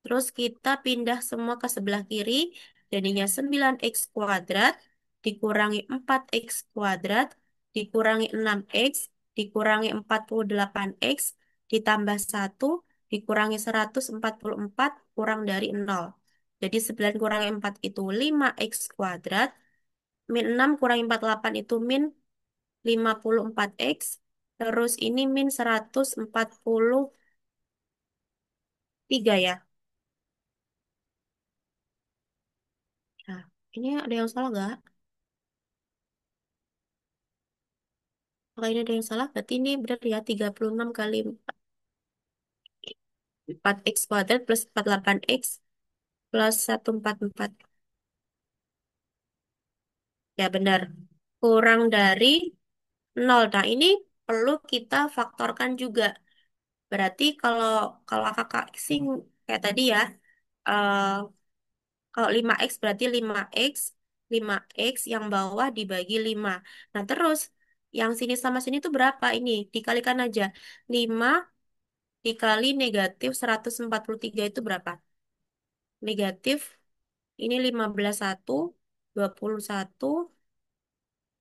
Terus kita pindah semua ke sebelah kiri. Jadinya 9X kuadrat dikurangi 4X kuadrat dikurangi 6X dikurangi 48X ditambah 1 dikurangi 144 kurang dari 0. Jadi 9 kurangi 4 itu 5X kuadrat. Min 6 kurangi 48 itu min 54X. Terus ini min 143 ya. Nah, ini ada yang salah nggak? Kalau ini ada yang salah, berarti ini benar ya 36 kali 4x kuadrat plus 48x plus 144. Ya benar. Kurang dari 0. Nah, ini perlu kita faktorkan juga. Berarti kalau kalau kakak sing kayak tadi ya, eh, kalau 5x berarti 5x yang bawah dibagi 5. Nah, terus yang sini sama sini itu berapa? Ini dikalikan aja. 5 dikali negatif 143 itu berapa? Negatif, ini 15 1, 21,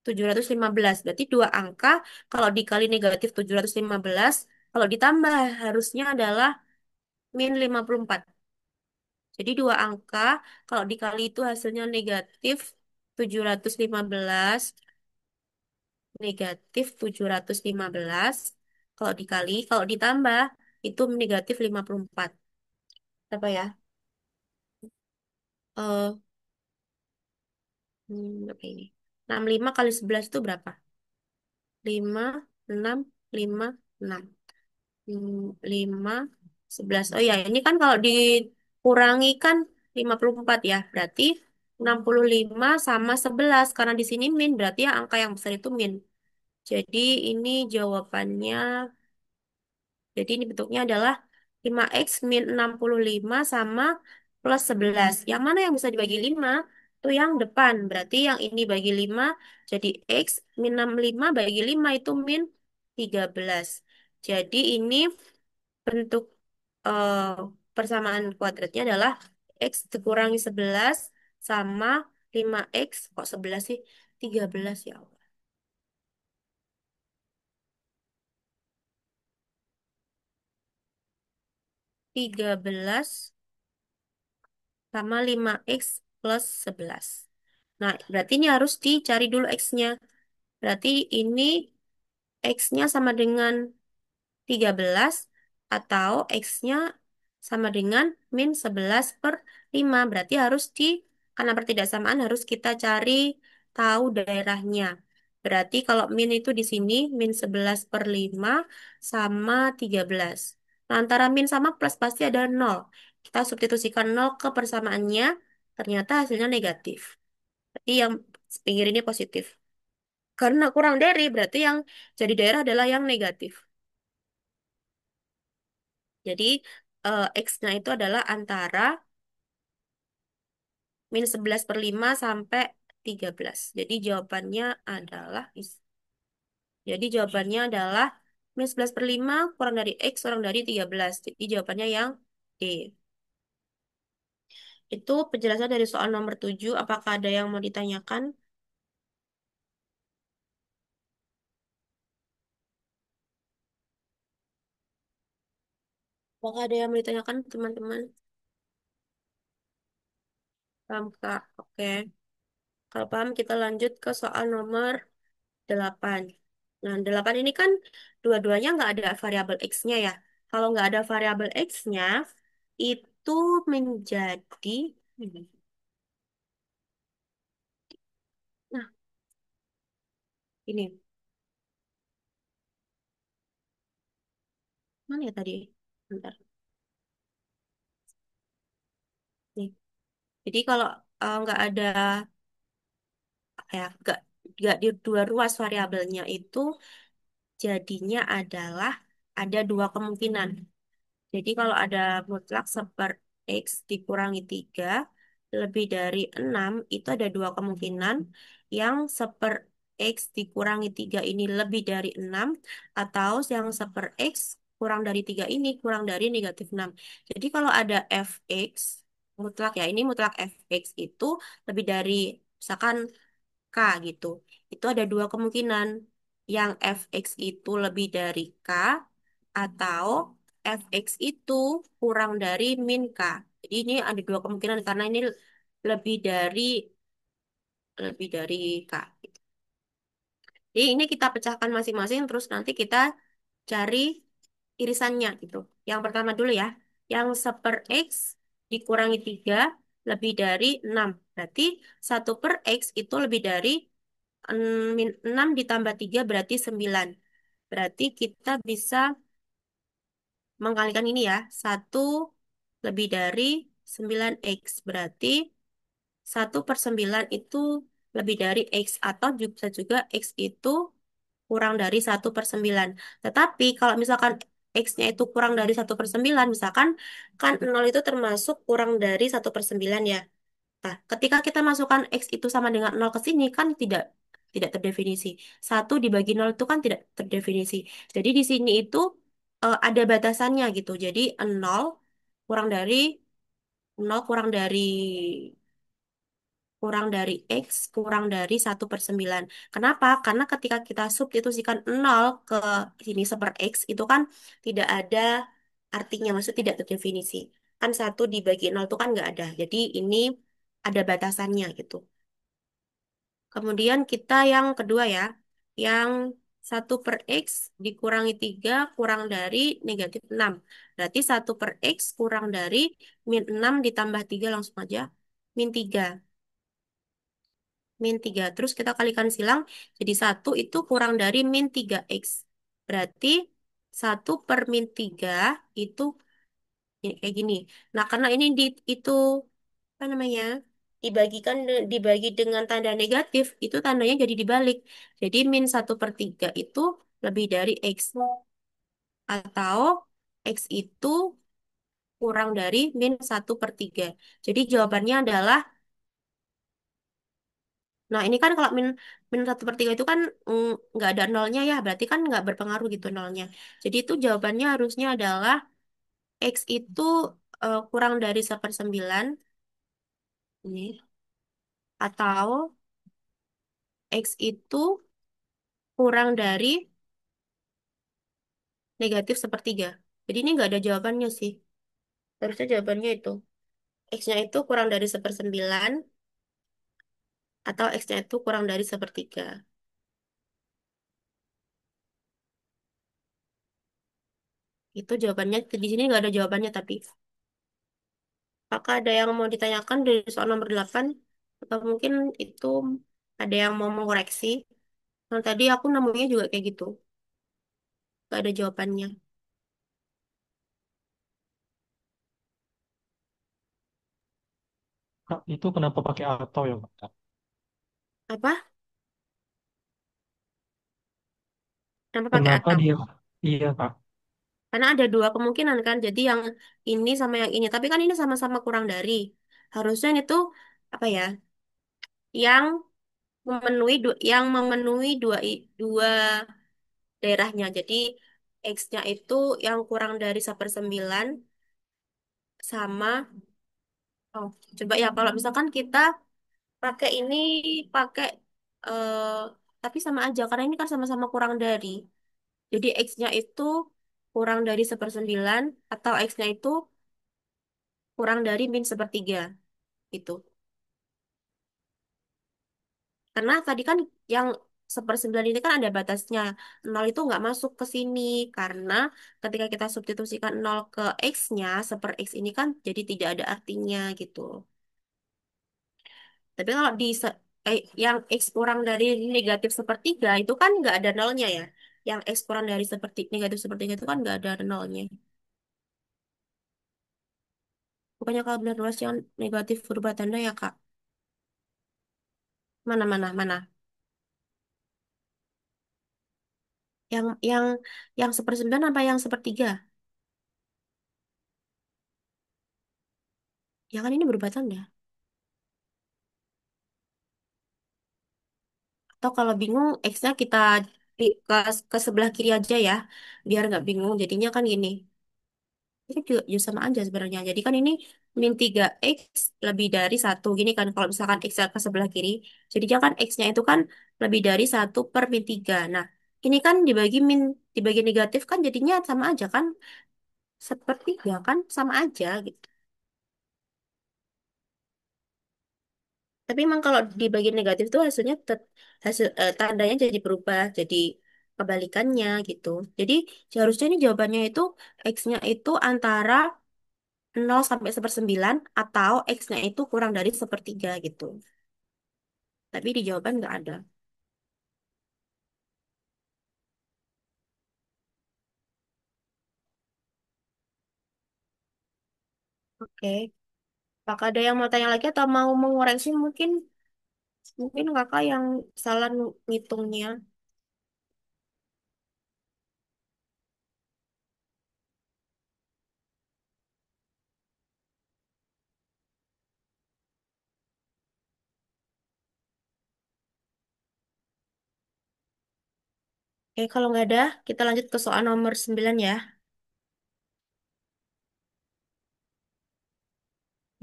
715. Berarti dua angka, kalau dikali negatif 715, kalau ditambah harusnya adalah min 54. Jadi dua angka, kalau dikali itu hasilnya negatif 715, negatif 715. Kalau dikali, kalau ditambah, itu negatif 54. Apa ya? Eh, Oke ini. 65 kali 11 itu berapa? 5 6 5 6. 5, 11. Oh ya, ini kan kalau dikurangi kan 54 ya. Berarti 65 sama 11. Karena di sini min, berarti ya angka yang besar itu min. Jadi ini jawabannya, jadi ini bentuknya adalah 5x min 65 sama plus 11. Yang mana yang bisa dibagi 5? Itu yang depan. Berarti yang ini bagi 5, jadi x min 65 bagi 5 itu min 13. Jadi ini bentuk eh, persamaan kuadratnya adalah x dikurangi 11 sama 5x. Kok 11 sih? 13 ya Allah. 13 sama 5x plus 11. Nah, berarti ini harus dicari dulu x-nya. Berarti ini x-nya sama dengan 13 atau x-nya sama dengan min 11 per 5. Berarti harus karena pertidaksamaan harus kita cari tahu daerahnya. Berarti kalau min itu di sini, min 11 per 5 sama 13. Nah, antara min sama plus pasti ada 0. Kita substitusikan 0 ke persamaannya, ternyata hasilnya negatif. Berarti yang pinggir ini positif. Karena kurang dari berarti yang jadi daerah adalah yang negatif. Jadi X-nya itu adalah antara -11/5 sampai 13. Jadi jawabannya adalah -11/5 kurang dari X kurang dari 13. Jadi jawabannya yang D. Itu penjelasan dari soal nomor 7. Apakah ada yang mau ditanyakan? Apakah ada yang mau ditanyakan, teman-teman? Paham, Kak? Oke. Kalau paham, kita lanjut ke soal nomor 8. Nah, 8 ini kan dua-duanya nggak ada variabel X-nya ya. Kalau nggak ada variabel X-nya, itu menjadi... Nah, ini. Mana ya tadi? Bentar. Nih. Jadi kalau nggak ada, apa ya, nggak di dua ruas variabelnya itu, jadinya adalah ada dua kemungkinan. Jadi kalau ada mutlak seper X dikurangi 3 lebih dari 6 itu ada dua kemungkinan. Yang seper X dikurangi 3 ini lebih dari 6 atau yang seper X kurang dari 3 ini kurang dari -6. Jadi kalau ada fx mutlak ya, ini mutlak fx itu lebih dari misalkan K gitu. Itu ada dua kemungkinan. Yang fx itu lebih dari K atau fx itu kurang dari min K. Jadi ini ada dua kemungkinan karena ini lebih dari K. Jadi ini kita pecahkan masing-masing terus nanti kita cari irisannya gitu. Yang pertama dulu ya. Yang seper X dikurangi 3 lebih dari 6. Berarti 1/X itu lebih dari 6 ditambah 3 berarti 9. Berarti kita bisa mengkalikan ini ya. 1 lebih dari 9X. Berarti 1/9 itu lebih dari X. Atau bisa juga X itu kurang dari 1/9. Tetapi kalau misalkan X-nya itu kurang dari 1/9, misalkan kan 0 itu termasuk kurang dari 1/9 ya. Nah, ketika kita masukkan X itu sama dengan 0 ke sini kan tidak terdefinisi. 1 dibagi 0 itu kan tidak terdefinisi. Jadi di sini itu ada batasannya gitu. Jadi 0 kurang dari 0 kurang dari X kurang dari 1/9. Kenapa? Karena ketika kita substitusikan 0 ke sini seper X itu kan tidak ada artinya, maksud tidak terdefinisi. Kan 1 dibagi 0 itu kan nggak ada. Jadi ini ada batasannya gitu. Kemudian kita yang kedua ya, yang 1/X dikurangi 3 kurang dari -6. Berarti 1/X kurang dari -6 ditambah 3 langsung aja. -3. -3. Terus kita kalikan silang, jadi 1 itu kurang dari -3X. Berarti 1/-3 itu ya, kayak gini. Nah, karena ini itu apa namanya dibagi dengan tanda negatif, itu tandanya jadi dibalik. Jadi -1/3 itu lebih dari X. Atau X itu kurang dari -1/3. Jadi jawabannya adalah, nah ini kan kalau -1/3 itu kan nggak ada nolnya ya, berarti kan nggak berpengaruh gitu nolnya. Jadi itu jawabannya harusnya adalah X itu kurang dari 1/9 ini, atau X itu kurang dari -1/3. Jadi ini nggak ada jawabannya sih. Harusnya jawabannya itu. X-nya itu kurang dari 1/9 atau X-nya itu kurang dari 1/3. Itu jawabannya. Di sini nggak ada jawabannya tapi. Apakah ada yang mau ditanyakan dari soal nomor 8? Atau mungkin itu ada yang mau mengoreksi? Nah, tadi aku nemunya juga kayak gitu. Nggak ada jawabannya. Kak, itu kenapa pakai atau ya, Kak? Apa? Kenapa pakai Kenapa atau? dia? Iya, Kak. Karena ada dua kemungkinan kan. Jadi yang ini sama yang ini. Tapi kan ini sama-sama kurang dari. Harusnya ini tuh apa ya? Yang memenuhi dua daerahnya. Jadi X-nya itu yang kurang dari 1/9 sama oh, coba ya kalau misalkan kita pakai ini pakai eh tapi sama aja karena ini kan sama-sama kurang dari. Jadi X-nya itu kurang dari 1/9 atau X-nya itu kurang dari min 1/3 gitu. Karena tadi kan yang 1/9 ini kan ada batasnya. Nol itu nggak masuk ke sini karena ketika kita substitusikan nol ke X-nya, 1/X ini kan jadi tidak ada artinya gitu. Tapi kalau yang X kurang dari -1/3 itu kan nggak ada nolnya ya. Yang X kurang dari -1/3 itu kan nggak ada nolnya. Bukannya kalau benar luas yang negatif berubah tanda ya Kak? Mana mana mana? Yang yang yang 1/9 apa yang 1/3? Ya kan ini berubah tanda. Atau kalau bingung, X-nya kita ke sebelah kiri aja ya, biar nggak bingung. Jadinya kan gini, itu juga sama aja sebenarnya. Jadi kan ini min 3X lebih dari satu. Gini kan, kalau misalkan X-nya ke sebelah kiri, jadinya kan X-nya itu kan lebih dari 1/min 3. Nah, ini kan dibagi negatif kan jadinya sama aja kan, 1/3 kan sama aja gitu. Tapi emang kalau di bagian negatif tuh hasilnya tandanya jadi berubah, jadi kebalikannya gitu. Jadi seharusnya ini jawabannya itu X-nya itu antara 0 sampai 1/9 atau X-nya itu kurang dari 1/3 gitu. Tapi di jawaban nggak ada. Oke. Apakah ada yang mau tanya lagi atau mau mengoreksi mungkin mungkin kakak yang salah ngitungnya. Oke, kalau nggak ada, kita lanjut ke soal nomor 9 ya.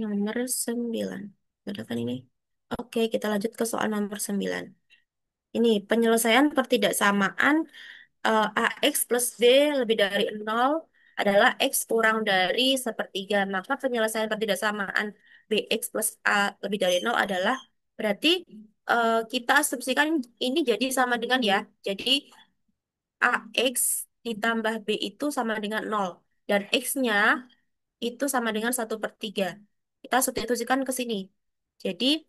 Nomor 9. Ada kan ini? Oke, kita lanjut ke soal nomor 9. Ini penyelesaian pertidaksamaan AX plus B lebih dari 0 adalah X kurang dari 1/3. Maka penyelesaian pertidaksamaan BX plus A lebih dari 0 adalah berarti kita asumsikan ini jadi sama dengan ya. Jadi AX ditambah B itu sama dengan 0. Dan X-nya itu sama dengan 1/3. Kita substitusikan ke sini. Jadi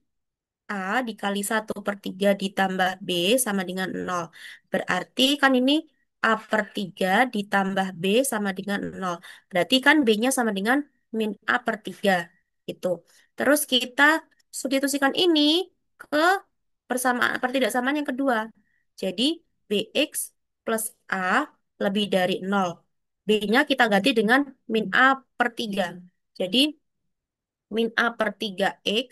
A dikali 1/3 ditambah B sama dengan 0. Berarti kan ini A/3 ditambah B sama dengan 0. Berarti kan B-nya sama dengan min A/3. Gitu. Terus kita substitusikan ini ke persamaan pertidaksamaan yang kedua. Jadi BX plus A lebih dari 0. B-nya kita ganti dengan min A/3. Jadi min A/3X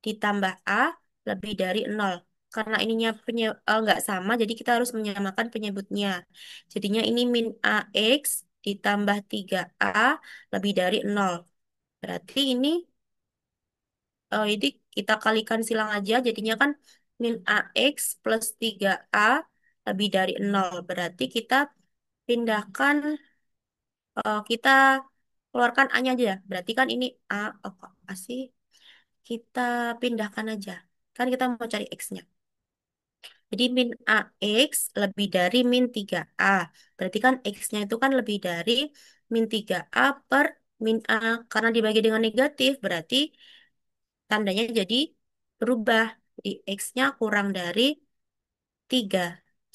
ditambah A lebih dari 0. Karena ininya nggak sama, jadi kita harus menyamakan penyebutnya. Jadinya ini min AX ditambah 3A lebih dari 0. Berarti ini kita kalikan silang aja, jadinya kan min AX plus 3A lebih dari 0. Berarti kita pindahkan, kita keluarkan A-nya aja. Berarti kan ini A, oh, kok A sih? Kita pindahkan aja. Kan kita mau cari X-nya. Jadi min AX lebih dari min 3A. Berarti kan X-nya itu kan lebih dari min 3A per min A. Karena dibagi dengan negatif, berarti tandanya jadi berubah. Di X-nya kurang dari 3.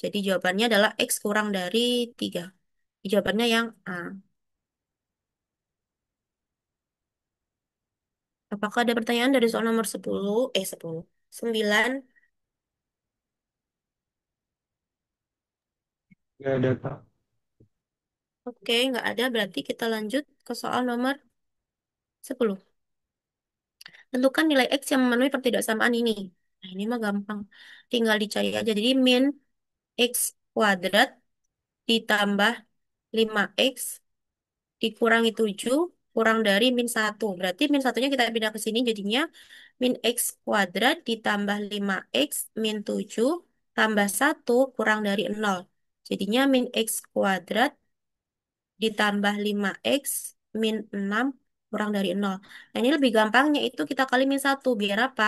Jadi jawabannya adalah X kurang dari 3. Jawabannya yang A. Apakah ada pertanyaan dari soal nomor 10? 10. 9. Nggak ada, Kak. Oke, nggak ada. Berarti kita lanjut ke soal nomor 10. Tentukan nilai X yang memenuhi pertidaksamaan ini. Nah, ini mah gampang. Tinggal dicari aja. Jadi min X kuadrat ditambah 5X dikurangi 7 kurang dari min satu. Berarti min satunya kita pindah ke sini jadinya min X kuadrat ditambah 5X min 7 tambah satu kurang dari nol. Jadinya min X kuadrat ditambah 5X min 6 kurang dari nol. Nah, ini lebih gampangnya itu kita kali min satu. Biar apa?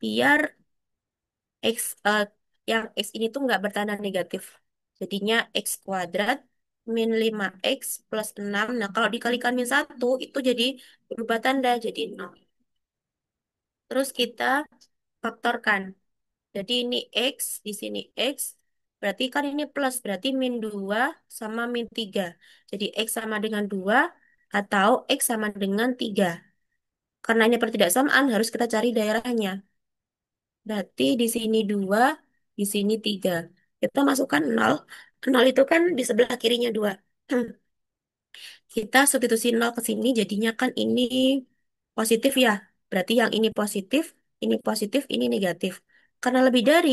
Biar X, yang X ini tuh nggak bertanda negatif. Jadinya X kuadrat min 5X plus 6. Nah, kalau dikalikan min satu itu jadi berubah tanda, jadi nol. Terus kita faktorkan. Jadi ini X, di sini X. Berarti kan ini plus, berarti min 2 sama min 3. Jadi X sama dengan 2 atau X sama dengan 3. Karena ini pertidaksamaan, harus kita cari daerahnya. Berarti di sini 2, di sini 3. Kita masukkan 0. 0 itu kan di sebelah kirinya 2. Kita substitusi 0 ke sini, jadinya kan ini positif ya. Berarti yang ini positif, ini negatif. Karena lebih dari,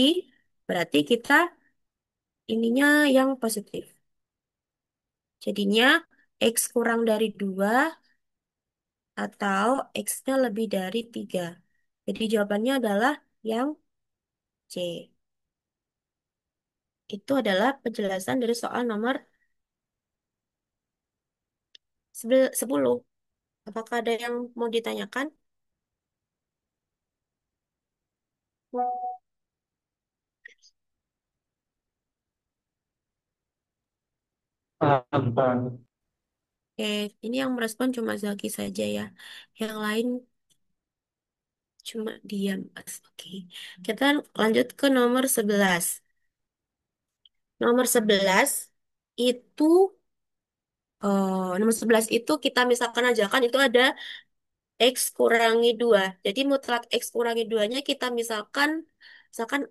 berarti kita ininya yang positif. Jadinya X kurang dari 2 atau X-nya lebih dari 3. Jadi jawabannya adalah yang C. Itu adalah penjelasan dari soal nomor 10. Apakah ada yang mau ditanyakan? Paham. Oke, ini yang merespon cuma Zaki saja ya. Yang lain cuma diam. Oke, kita lanjut ke nomor 11. Nomor 11 itu, nomor 11 itu kita misalkan aja kan itu ada X kurangi 2. Jadi mutlak X kurangi 2-nya kita misalkan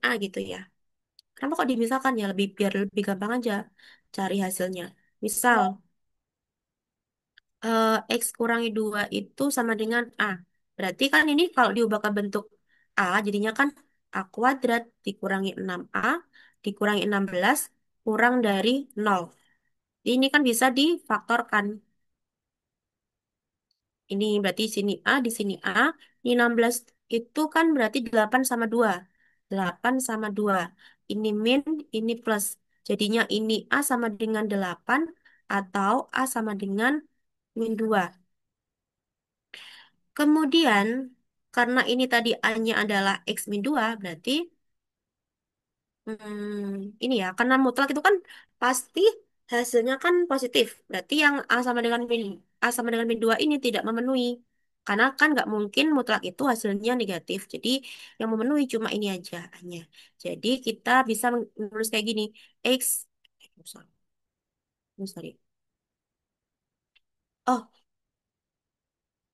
A gitu ya. Kenapa kok dimisalkan ya? Biar lebih gampang aja cari hasilnya. Misal, X kurangi 2 itu sama dengan A. Berarti kan ini kalau diubah ke bentuk A, jadinya kan A kuadrat dikurangi 6A dikurangi 16 kurang dari 0. Ini kan bisa difaktorkan. Ini berarti sini A, di sini A. Ini 16 itu kan berarti 8 sama 2. 8 sama 2. Ini min, ini plus. Jadinya ini A sama dengan 8 atau A sama dengan min 2. Kemudian, karena ini tadi A-nya adalah X min 2, berarti ini ya, karena mutlak itu kan pasti hasilnya kan positif. Berarti yang A sama dengan min 2 ini tidak memenuhi. Karena kan nggak mungkin mutlak itu hasilnya negatif. Jadi yang memenuhi cuma ini aja hanya. Jadi kita bisa menulis kayak gini. X, sorry, sorry.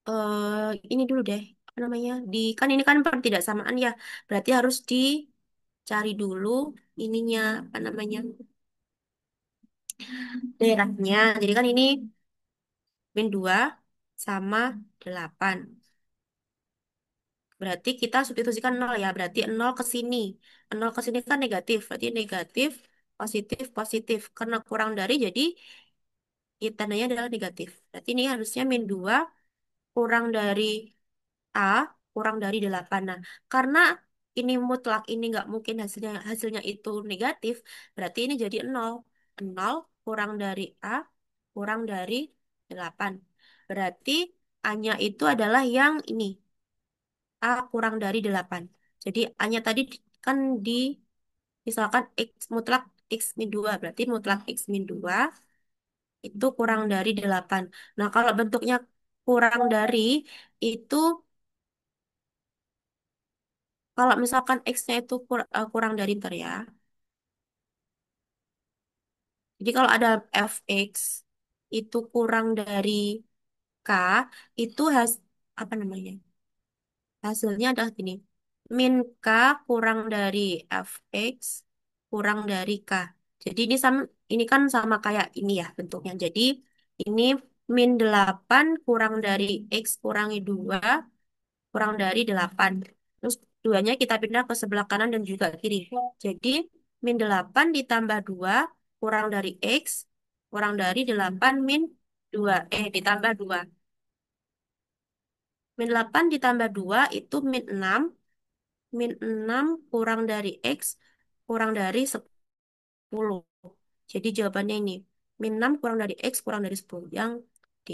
Oh, ini dulu deh. Apa namanya? Kan ini kan pertidaksamaan ya. Berarti harus dicari dulu ininya, apa namanya? Daerahnya. Jadi kan ini min 2 sama 8. Berarti kita substitusikan 0 ya. Berarti 0 ke sini. 0 ke sini kan negatif. Berarti negatif, positif, positif. Karena kurang dari jadi tandanya adalah negatif. Berarti ini harusnya min 2 kurang dari A kurang dari 8. Nah, karena ini mutlak, ini nggak mungkin hasilnya hasilnya itu negatif. Berarti ini jadi 0. 0 kurang dari A kurang dari 8. Berarti A-nya itu adalah yang ini. A kurang dari 8. Jadi A-nya tadi kan misalkan X mutlak X min 2. Berarti mutlak X min 2 itu kurang dari 8. Nah, kalau bentuknya kurang dari itu, kalau misalkan X-nya itu kurang dari ntar ya. Jadi kalau ada fx itu kurang dari k, itu apa namanya? Hasilnya adalah gini. Min k kurang dari fx kurang dari k. Jadi ini kan sama kayak ini ya bentuknya. Jadi ini min 8 kurang dari X kurangi 2 kurang dari 8. Terus duanya kita pindah ke sebelah kanan dan juga kiri. Jadi min 8 ditambah 2 kurang dari X kurang dari 8 min 2. Ditambah 2. Min 8 ditambah 2 itu min 6. Min 6 kurang dari X kurang dari 10. Jadi jawabannya ini. Min 6 kurang dari X kurang dari 10. Yang D.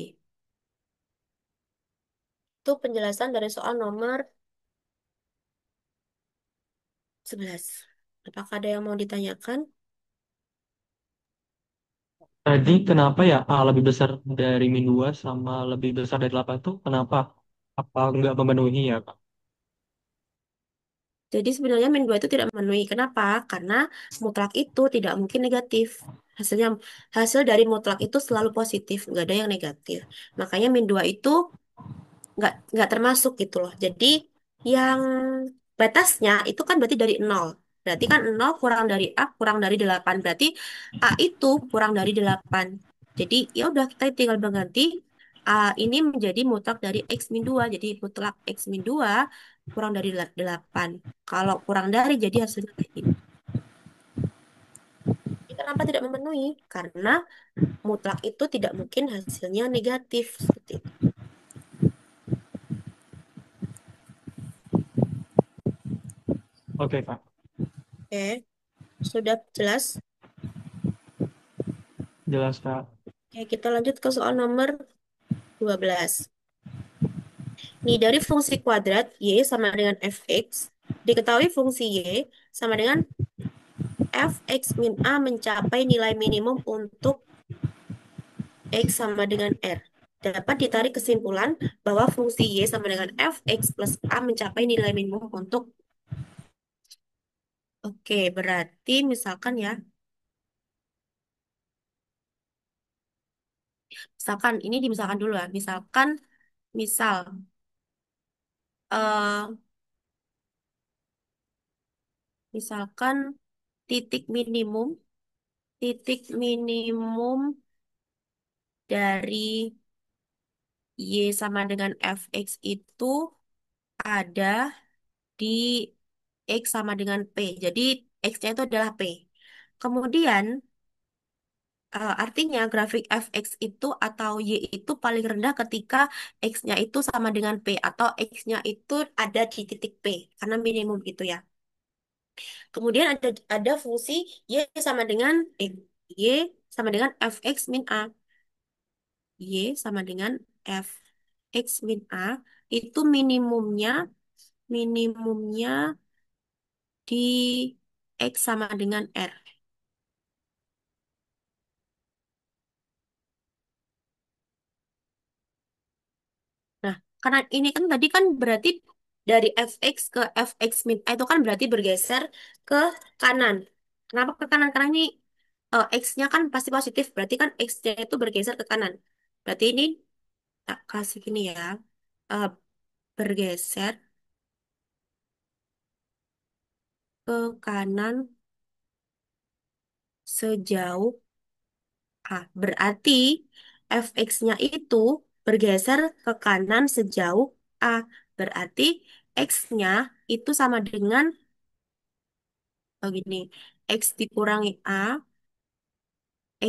Itu penjelasan dari soal nomor 11. Apakah ada yang mau ditanyakan? Tadi kenapa ya A lebih besar dari min 2 sama lebih besar dari 8 tuh kenapa? Apa nggak memenuhi ya, Kak? Jadi sebenarnya min 2 itu tidak memenuhi. Kenapa? Karena mutlak itu tidak mungkin negatif. Hasilnya hasil dari mutlak itu selalu positif, nggak ada yang negatif. Makanya min 2 itu nggak termasuk gitu loh. Jadi yang batasnya itu kan berarti dari nol. Berarti kan nol kurang dari A kurang dari 8. Berarti A itu kurang dari 8. Jadi ya udah kita tinggal mengganti A ini menjadi mutlak dari X min 2. Jadi mutlak X min 2 kurang dari 8. Kalau kurang dari jadi hasilnya kayak gini. Ini kenapa tidak memenuhi? Karena mutlak itu tidak mungkin hasilnya negatif seperti itu. Oke, Kak. Oke, sudah jelas? Jelas, Kak. Oke, kita lanjut ke soal nomor 12. Nih, dari fungsi kuadrat Y sama dengan fx, diketahui fungsi Y sama dengan fx min A mencapai nilai minimum untuk X sama dengan R. Dapat ditarik kesimpulan bahwa fungsi Y sama dengan fx plus A mencapai nilai minimum untuk. Oke, berarti misalkan ya, misalkan ini dimisalkan dulu ya, misalkan, misal, eh misalkan titik minimum, titik minimum dari Y sama dengan fx itu ada di X sama dengan P. Jadi X-nya itu adalah P. Kemudian artinya grafik fx itu atau Y itu paling rendah ketika X-nya itu sama dengan P atau X-nya itu ada di titik P karena minimum gitu ya. Kemudian ada fungsi Y sama dengan Y sama dengan fx min A. Y sama dengan fx min A itu minimumnya di X sama dengan R. Nah, karena ini kan tadi kan berarti dari fx ke fx min A itu kan berarti bergeser ke kanan. Kenapa ke kanan? Karena ini x-nya kan pasti positif, berarti kan x-nya itu bergeser ke kanan. Berarti ini tak kasih gini ya, eh, bergeser ke kanan sejauh A. Berarti fx-nya itu bergeser ke kanan sejauh A. Berarti x-nya itu sama dengan begini. X dikurangi A,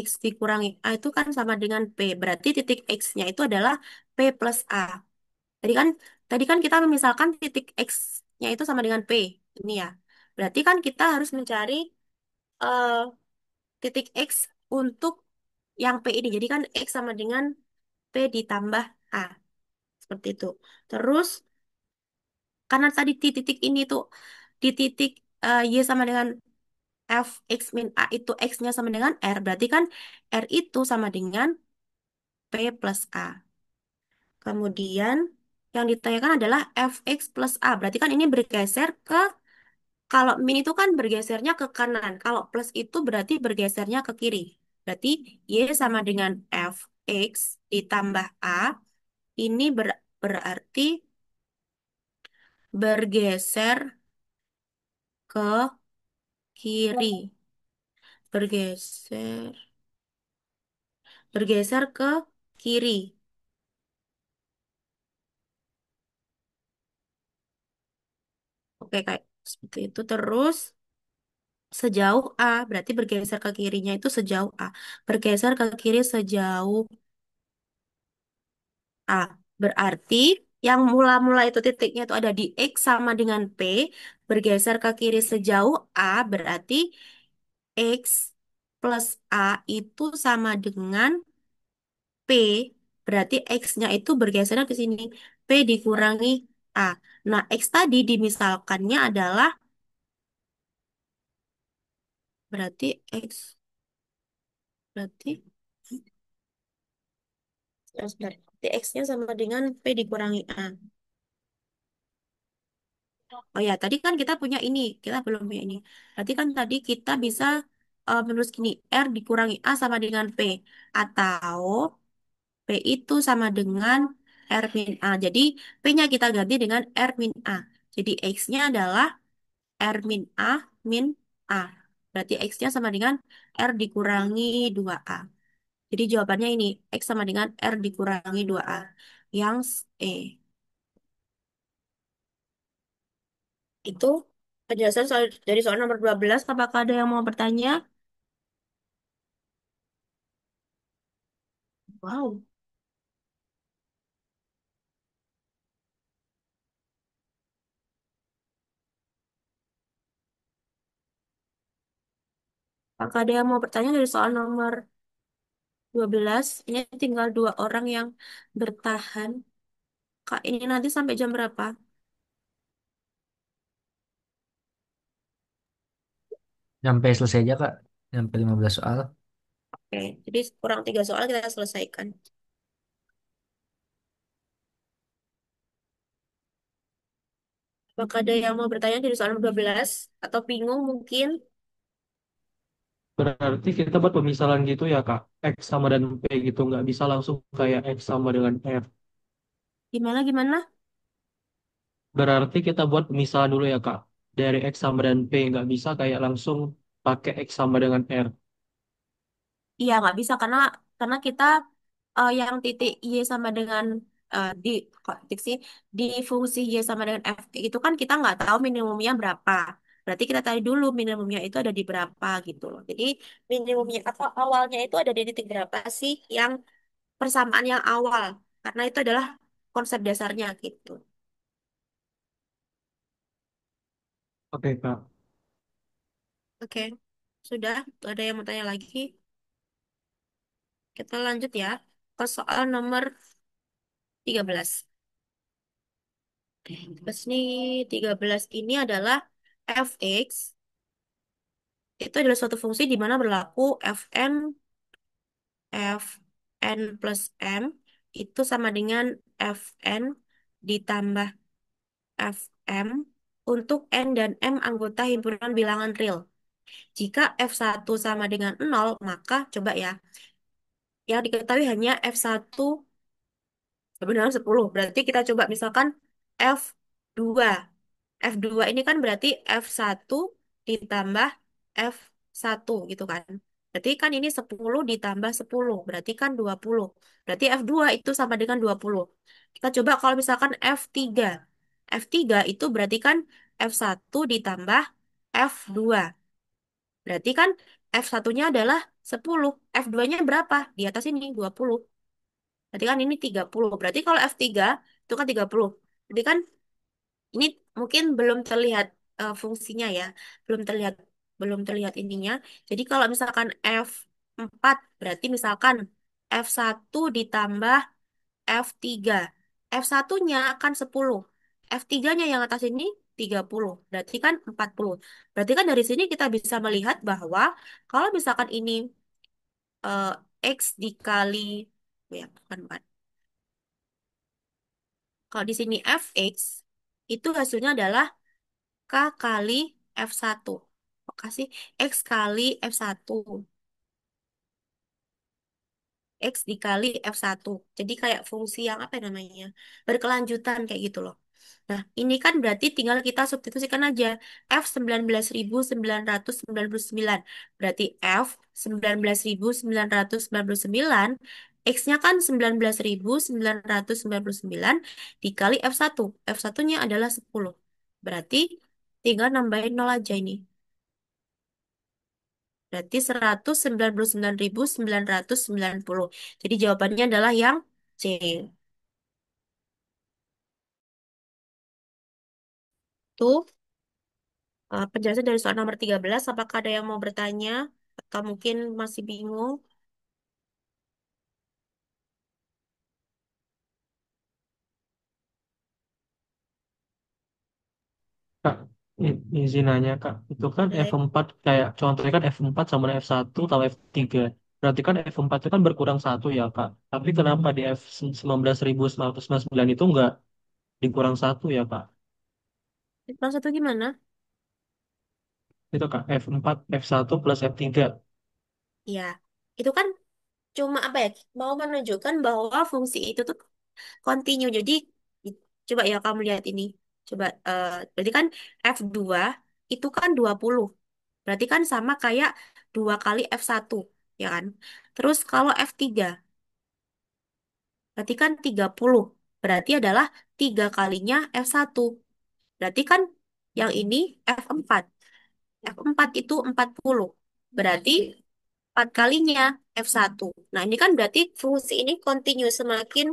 X dikurangi A itu kan sama dengan P. Berarti titik X-nya itu adalah P plus A. Tadi kan, tadi kan kita memisalkan titik X-nya itu sama dengan P. Ini ya. Berarti kan kita harus mencari eh, titik X untuk yang P ini. Jadi kan X sama dengan P ditambah A. Seperti itu. Terus, karena tadi di titik ini tuh, di titik Y sama dengan f x min A itu x-nya sama dengan R, berarti kan R itu sama dengan P plus A. Kemudian yang ditanyakan adalah fx plus A, berarti kan ini bergeser ke, kalau min itu kan bergesernya ke kanan, kalau plus itu berarti bergesernya ke kiri. Berarti Y sama dengan fx ditambah A, ini berarti bergeser ke kiri. bergeser, bergeser ke kiri. Oke, kayak seperti itu. Terus sejauh A, berarti bergeser ke kirinya itu sejauh A. Bergeser ke kiri sejauh A. Berarti yang mula-mula itu titiknya itu ada di X sama dengan P. Bergeser ke kiri sejauh A, berarti X plus A itu sama dengan P. Berarti X-nya itu bergeser ke sini. P dikurangi A. Nah, X tadi dimisalkannya adalah berarti X. Berarti berarti X-nya sama dengan P dikurangi A. Oh ya, tadi kan kita punya ini, kita belum punya ini. Berarti kan tadi kita bisa menulis gini, R dikurangi A sama dengan P. Atau P itu sama dengan R min A. Jadi P-nya kita ganti dengan R min A. Jadi X-nya adalah R min A min A. Berarti X-nya sama dengan R dikurangi 2A. Jadi jawabannya ini, X sama dengan R dikurangi 2A. Yang E. Itu penjelasan dari soal nomor 12. Apakah ada yang mau bertanya? Wow. Apakah ada yang mau bertanya dari soal nomor 12? Ini tinggal dua orang yang bertahan. Kak, ini nanti sampai jam berapa? Sampai selesai aja, Kak. Sampai 15 soal. Oke, jadi kurang 3 soal kita selesaikan. Apakah ada yang mau bertanya dari soal nomor 12? Atau bingung mungkin? Berarti kita buat pemisalan gitu ya Kak, X sama dan P gitu, nggak bisa langsung kayak X sama dengan R. Gimana, gimana? Berarti kita buat pemisahan dulu ya Kak, dari X sama dan P, nggak bisa kayak langsung pakai X sama dengan R. Iya, nggak bisa karena kita yang titik Y sama dengan di kok titik sih di fungsi Y sama dengan F itu kan kita nggak tahu minimumnya berapa. Berarti kita tahu dulu minimumnya itu ada di berapa gitu loh. Jadi minimumnya atau awalnya itu ada di titik berapa sih yang persamaan yang awal. Karena itu adalah konsep dasarnya gitu. Oke Kak. Oke, sudah. Tuh ada yang mau tanya lagi? Kita lanjut ya ke soal nomor 13. Terus nih 13 ini adalah fx itu adalah suatu fungsi di mana berlaku fn plus m itu sama dengan fn ditambah fm untuk n dan m anggota himpunan bilangan real. Jika f1 sama dengan 0, maka coba ya, yang diketahui hanya f1 sebenarnya 10. Berarti kita coba misalkan F2. F2 ini kan berarti F1 ditambah F1 gitu kan. Berarti kan ini 10 ditambah 10. Berarti kan 20. Berarti F2 itu sama dengan 20. Kita coba kalau misalkan F3. F3 itu berarti kan F1 ditambah F2. Berarti kan F1-nya adalah 10. F2-nya berapa? Di atas ini 20. Berarti kan ini 30. Berarti kalau F3 itu kan 30. Berarti kan ini mungkin belum terlihat fungsinya ya. Belum terlihat ininya. Jadi kalau misalkan F4 berarti misalkan F1 ditambah F3. F1-nya kan 10. F3-nya yang atas ini 30. Berarti kan 40. Berarti kan dari sini kita bisa melihat bahwa kalau misalkan ini eh, X dikali ya bukan. Kalau di sini fx itu hasilnya adalah k kali f1. Kasih x kali f1. X dikali f1. Jadi kayak fungsi yang apa namanya? Berkelanjutan kayak gitu loh. Nah, ini kan berarti tinggal kita substitusikan aja. F 19.999. Berarti F 19.999. X-nya kan 19.999 dikali F1. F1-nya adalah 10. Berarti tinggal nambahin 0 aja ini. Berarti 199.990. Jadi jawabannya adalah yang C. Tuh, penjelasan dari soal nomor 13. Apakah ada yang mau bertanya? Atau mungkin masih bingung? Kak, izin nanya Kak, itu kan Boleh. F4 kayak contohnya kan F4 sama dengan F1 atau F3. Berarti kan F4 itu kan berkurang satu ya Kak. Tapi kenapa di F19.999 itu nggak dikurang satu ya Kak? Kelas satu gimana? Itu Kak, F4, F1 plus F3. Ya, itu kan cuma apa ya? Mau menunjukkan bahwa fungsi itu tuh continue. Jadi, coba ya kamu lihat ini. Coba, berarti kan F2 itu kan 20. Berarti kan sama kayak 2 kali F1, ya kan? Terus kalau F3, berarti kan 30. Berarti adalah 3 kalinya F1. Berarti kan yang ini F4. F4 itu 40. Berarti 4 kalinya F1. Nah, ini kan berarti fungsi ini continue semakin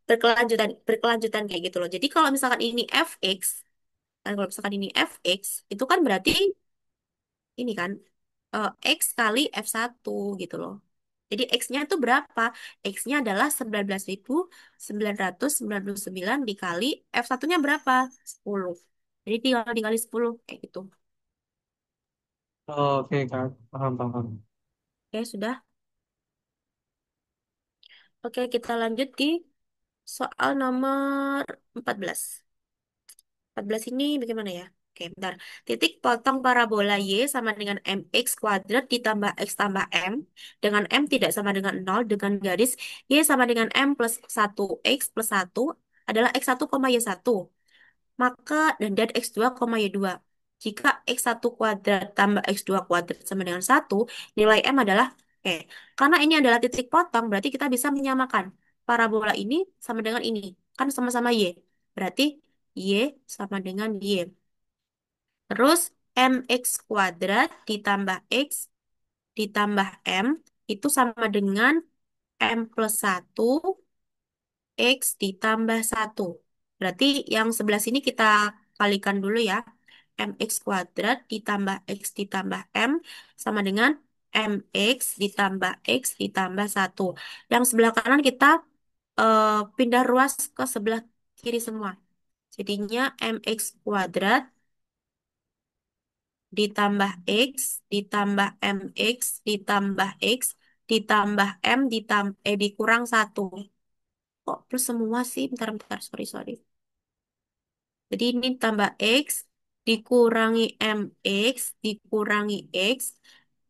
berkelanjutan berkelanjutan kayak gitu loh. Jadi kalau misalkan ini Fx, kan kalau misalkan ini Fx, itu kan berarti ini kan X kali F1 gitu loh. Jadi X-nya itu berapa? X-nya adalah 19.999 dikali F1-nya berapa? 10. Jadi tinggal dikali 10 kayak gitu. Oke Kak, paham paham. Oke, sudah. Oke, kita lanjut di soal nomor 14. 14 ini bagaimana ya? Oke, bentar. Titik potong parabola Y sama dengan mx kuadrat ditambah x tambah m. Dengan m tidak sama dengan 0 dengan garis Y sama dengan m plus 1 x plus 1 adalah x1, y1. Maka dan x2, y2. Jika x1 kuadrat tambah x2 kuadrat sama dengan 1, nilai m adalah oke. Karena ini adalah titik potong, berarti kita bisa menyamakan parabola ini sama dengan ini. Kan sama-sama y. Berarti y sama dengan y. Terus mx kuadrat ditambah x ditambah m itu sama dengan m plus 1 x ditambah 1. Berarti yang sebelah sini kita kalikan dulu ya. Mx kuadrat ditambah x ditambah m sama dengan mx ditambah x ditambah 1. Yang sebelah kanan kita pindah ruas ke sebelah kiri semua. Jadinya mx kuadrat ditambah x ditambah mx ditambah x ditambah m dikurang 1. Kok plus semua sih? Bentar, sorry, sorry. Jadi ini tambah X, dikurangi MX, dikurangi X,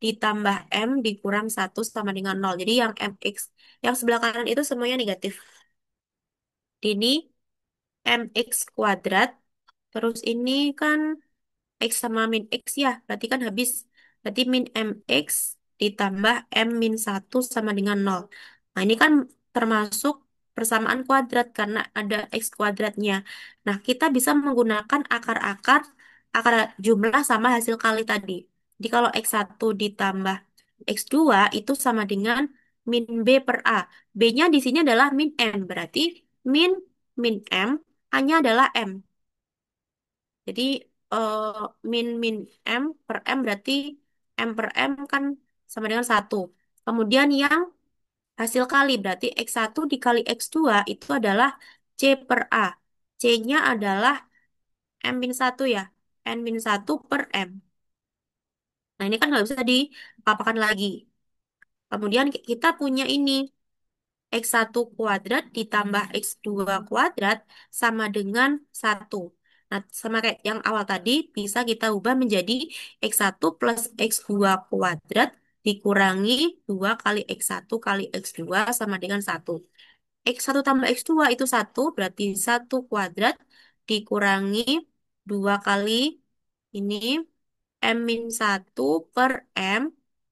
ditambah M, dikurang 1 sama dengan 0. Jadi yang MX, yang sebelah kanan itu semuanya negatif. Ini MX kuadrat, terus ini kan X sama min X ya, berarti kan habis. Berarti min MX ditambah M min 1 sama dengan 0. Nah, ini kan termasuk persamaan kuadrat karena ada X kuadratnya. Nah, kita bisa menggunakan akar jumlah sama hasil kali tadi. Jadi kalau X1 ditambah X2 itu sama dengan min B per A. B-nya di sini adalah min M, berarti min min M hanya adalah M. Jadi eh, min M per M berarti M per M kan sama dengan 1. Kemudian yang hasil kali berarti X1 dikali X2 itu adalah C per A. C-nya adalah M min 1 ya. N min 1 per M. Nah ini kan nggak bisa dipapakan lagi. Kemudian kita punya ini. X1 kuadrat ditambah X2 kuadrat sama dengan 1. Nah, sama kayak yang awal tadi, bisa kita ubah menjadi X1 plus X2 kuadrat dikurangi 2 kali X1 kali X2 sama dengan 1. X1 tambah X2 itu 1, berarti 1 kuadrat dikurangi 2 kali ini M-1 per M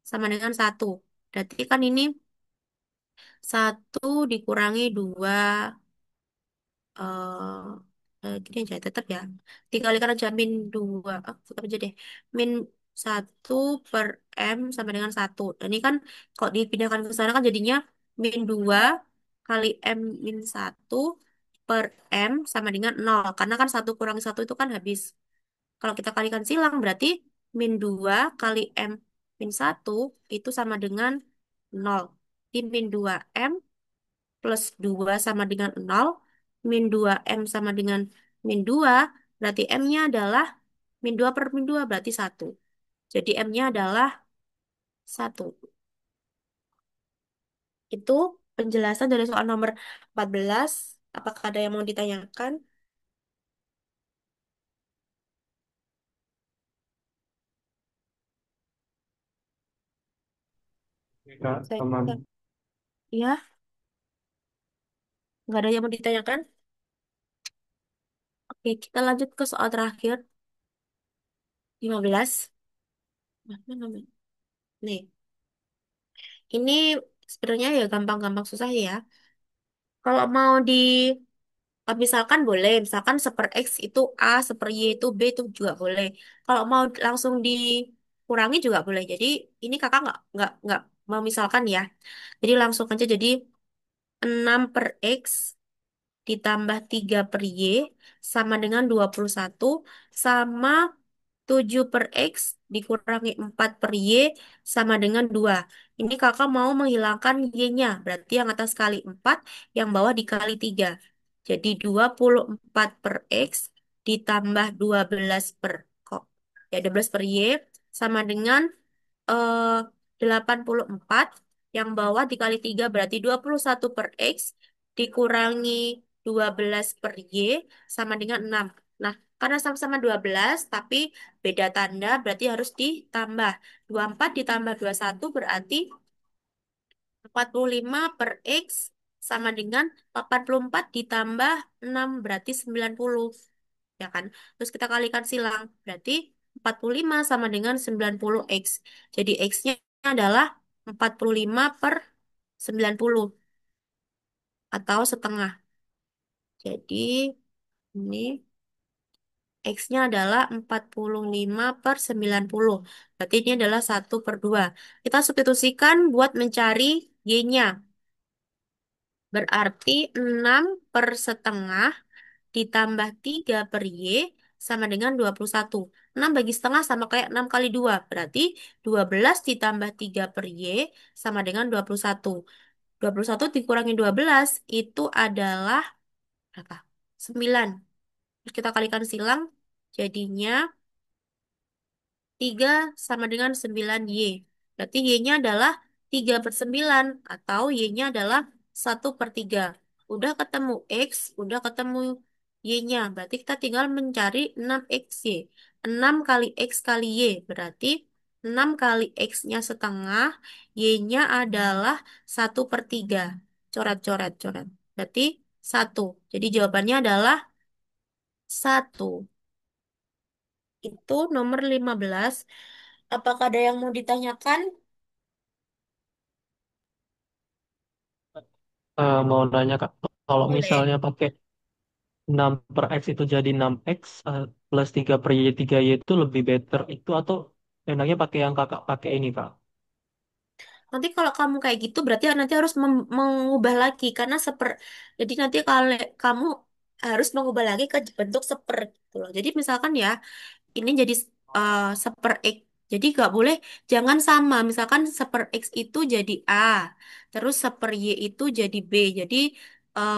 sama dengan 1. Berarti kan ini 1 dikurangi 2 gini aja tetap ya. Dikalikan aja min 2. Tetap aja deh. Min 1 per M sama dengan 1. Dan ini kan kalau dipindahkan ke sana kan jadinya min 2 kali M min 1 per M sama dengan 0. Karena kan 1 kurangi 1 itu kan habis. Kalau kita kalikan silang berarti min 2 kali M min 1 itu sama dengan 0. Di min 2 M plus 2 sama dengan 0, min 2M sama dengan min 2, berarti M-nya adalah min 2 per min 2, berarti 1. Jadi M-nya adalah 1. Itu penjelasan dari soal nomor 14. Apakah ada yang mau ditanyakan? Kak, Saya, aman. ya, nggak ada yang mau ditanyakan? Oke, kita lanjut ke soal terakhir, 15. Mana, mana? Nih, ini sebenarnya ya gampang-gampang susah ya. Kalau mau misalkan boleh, misalkan seper X itu A, seper Y itu B itu juga boleh. Kalau mau langsung dikurangi juga boleh. Jadi ini kakak nggak mau misalkan ya. Jadi langsung aja jadi 6 per X ditambah 3 per Y sama dengan 21 sama 7 per X dikurangi 4 per Y sama dengan 2. Ini kakak mau menghilangkan Y-nya. Berarti yang atas kali 4, yang bawah dikali 3. Jadi 24 per X ditambah 12 per kok. Ya 12 per Y sama dengan eh 84, yang bawah dikali 3 berarti 21 per X dikurangi 12 per Y sama dengan 6. Nah, karena sama-sama 12 tapi beda tanda berarti harus ditambah. 24 ditambah 21 berarti 45 per X sama dengan 84 ditambah 6 berarti 90. Ya kan? Terus kita kalikan silang. Berarti 45 sama dengan 90X. Jadi X-nya adalah 45 per 90 atau setengah. Jadi ini X-nya adalah 45 per 90. Berarti ini adalah 1/2. Kita substitusikan buat mencari Y-nya. Berarti 6 per setengah ditambah 3 per Y sama dengan 21. 6 bagi setengah sama kayak 6 kali 2. Berarti 12 ditambah 3 per Y sama dengan 21. 21 dikurangi 12 itu adalah berapa? 9. Terus kita kalikan silang. Jadinya 3 sama dengan 9Y. Berarti Y-nya adalah 3 per 9 atau Y-nya adalah 1/3. Udah ketemu X, udah ketemu Y-nya. Berarti kita tinggal mencari 6XY. 6 kali X kali Y. Berarti 6 kali X-nya setengah, Y-nya adalah 1/3. Coret, coret, coret. Berarti 1. Jadi jawabannya adalah 1. Itu nomor 15. Apakah ada yang mau ditanyakan? Mau nanya Kak, kalau Boleh. misalnya pakai 6 per X itu jadi 6X plus 3 per Y 3Y itu lebih better itu atau enaknya pakai yang kakak pakai ini Kak? Nanti kalau kamu kayak gitu berarti nanti harus mengubah lagi karena jadi nanti kalau kamu harus mengubah lagi ke bentuk seper gitu loh. Jadi misalkan ya ini jadi seper X. Jadi nggak boleh, jangan sama. Misalkan seper X itu jadi A, terus seper Y itu jadi B. Jadi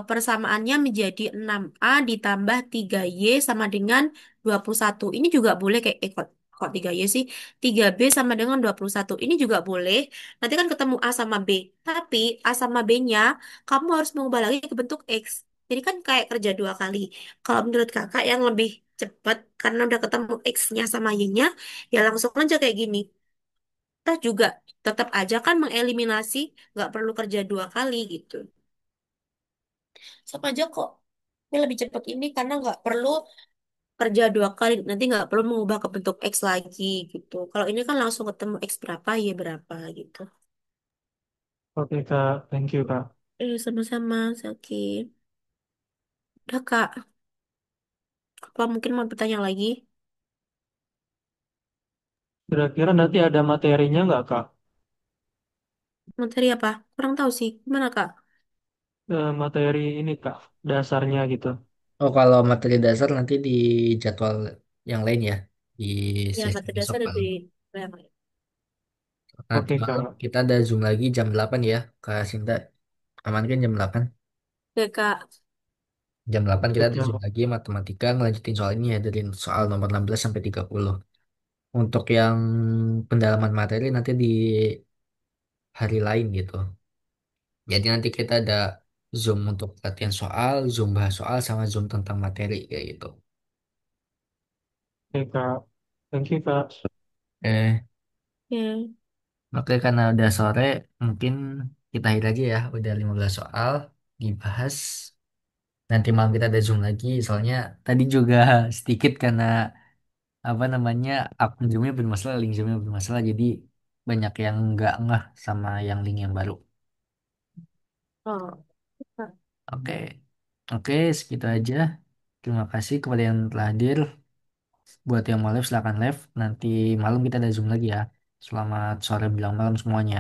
persamaannya menjadi 6A ditambah 3Y sama dengan 21. Ini juga boleh kayak, kok 3Y sih? 3B sama dengan 21. Ini juga boleh. Nanti kan ketemu A sama B. Tapi A sama B-nya kamu harus mengubah lagi ke bentuk X. Jadi kan kayak kerja 2 kali. Kalau menurut kakak yang lebih cepat karena udah ketemu X-nya sama Y-nya, ya langsung aja kayak gini. Kita juga tetap aja kan mengeliminasi, nggak perlu kerja 2 kali gitu. Sama aja kok. Ini lebih cepat ini karena nggak perlu kerja dua kali, nanti nggak perlu mengubah ke bentuk X lagi gitu. Kalau ini kan langsung ketemu X berapa, Y berapa gitu. Oke Kak, thank you Kak. Sama-sama, Zaki. Udah, Kak. Apa mungkin mau bertanya lagi? Kira-kira nanti ada materinya nggak Kak? Materi apa? Kurang tahu sih. Gimana, Kak? Materi ini Kak, dasarnya gitu. Oh, kalau materi dasar nanti di jadwal yang lain ya, di Ya, sesi materi besok dasar paling. dari berapa ya? Nanti Oke malam Kak, kita ada Zoom lagi jam 8 ya, Kak Sinta. Aman kan jam 8? Oke, Kak. Jam 8 kita ada Zoom betul. lagi matematika ngelanjutin soal ini ya dari soal nomor 16 sampai 30. Untuk yang pendalaman materi nanti di hari lain gitu. Jadi nanti kita ada Zoom untuk latihan soal, Zoom bahas soal, sama Zoom tentang materi kayak gitu. Oke Kak, thank you Kak. Ya. Oke, karena udah sore, mungkin kita akhir aja ya. Udah 15 soal dibahas. Nanti malam kita ada Zoom lagi. Soalnya tadi juga sedikit karena apa namanya akun Zoomnya bermasalah, link Zoomnya bermasalah. Jadi banyak yang nggak ngeh sama yang link yang baru. Oh, Kak. Oke, oke, segitu aja. Terima kasih kepada yang telah hadir. Buat yang mau live, silakan live. Nanti malam kita ada Zoom lagi ya. Selamat sore, bilang malam semuanya.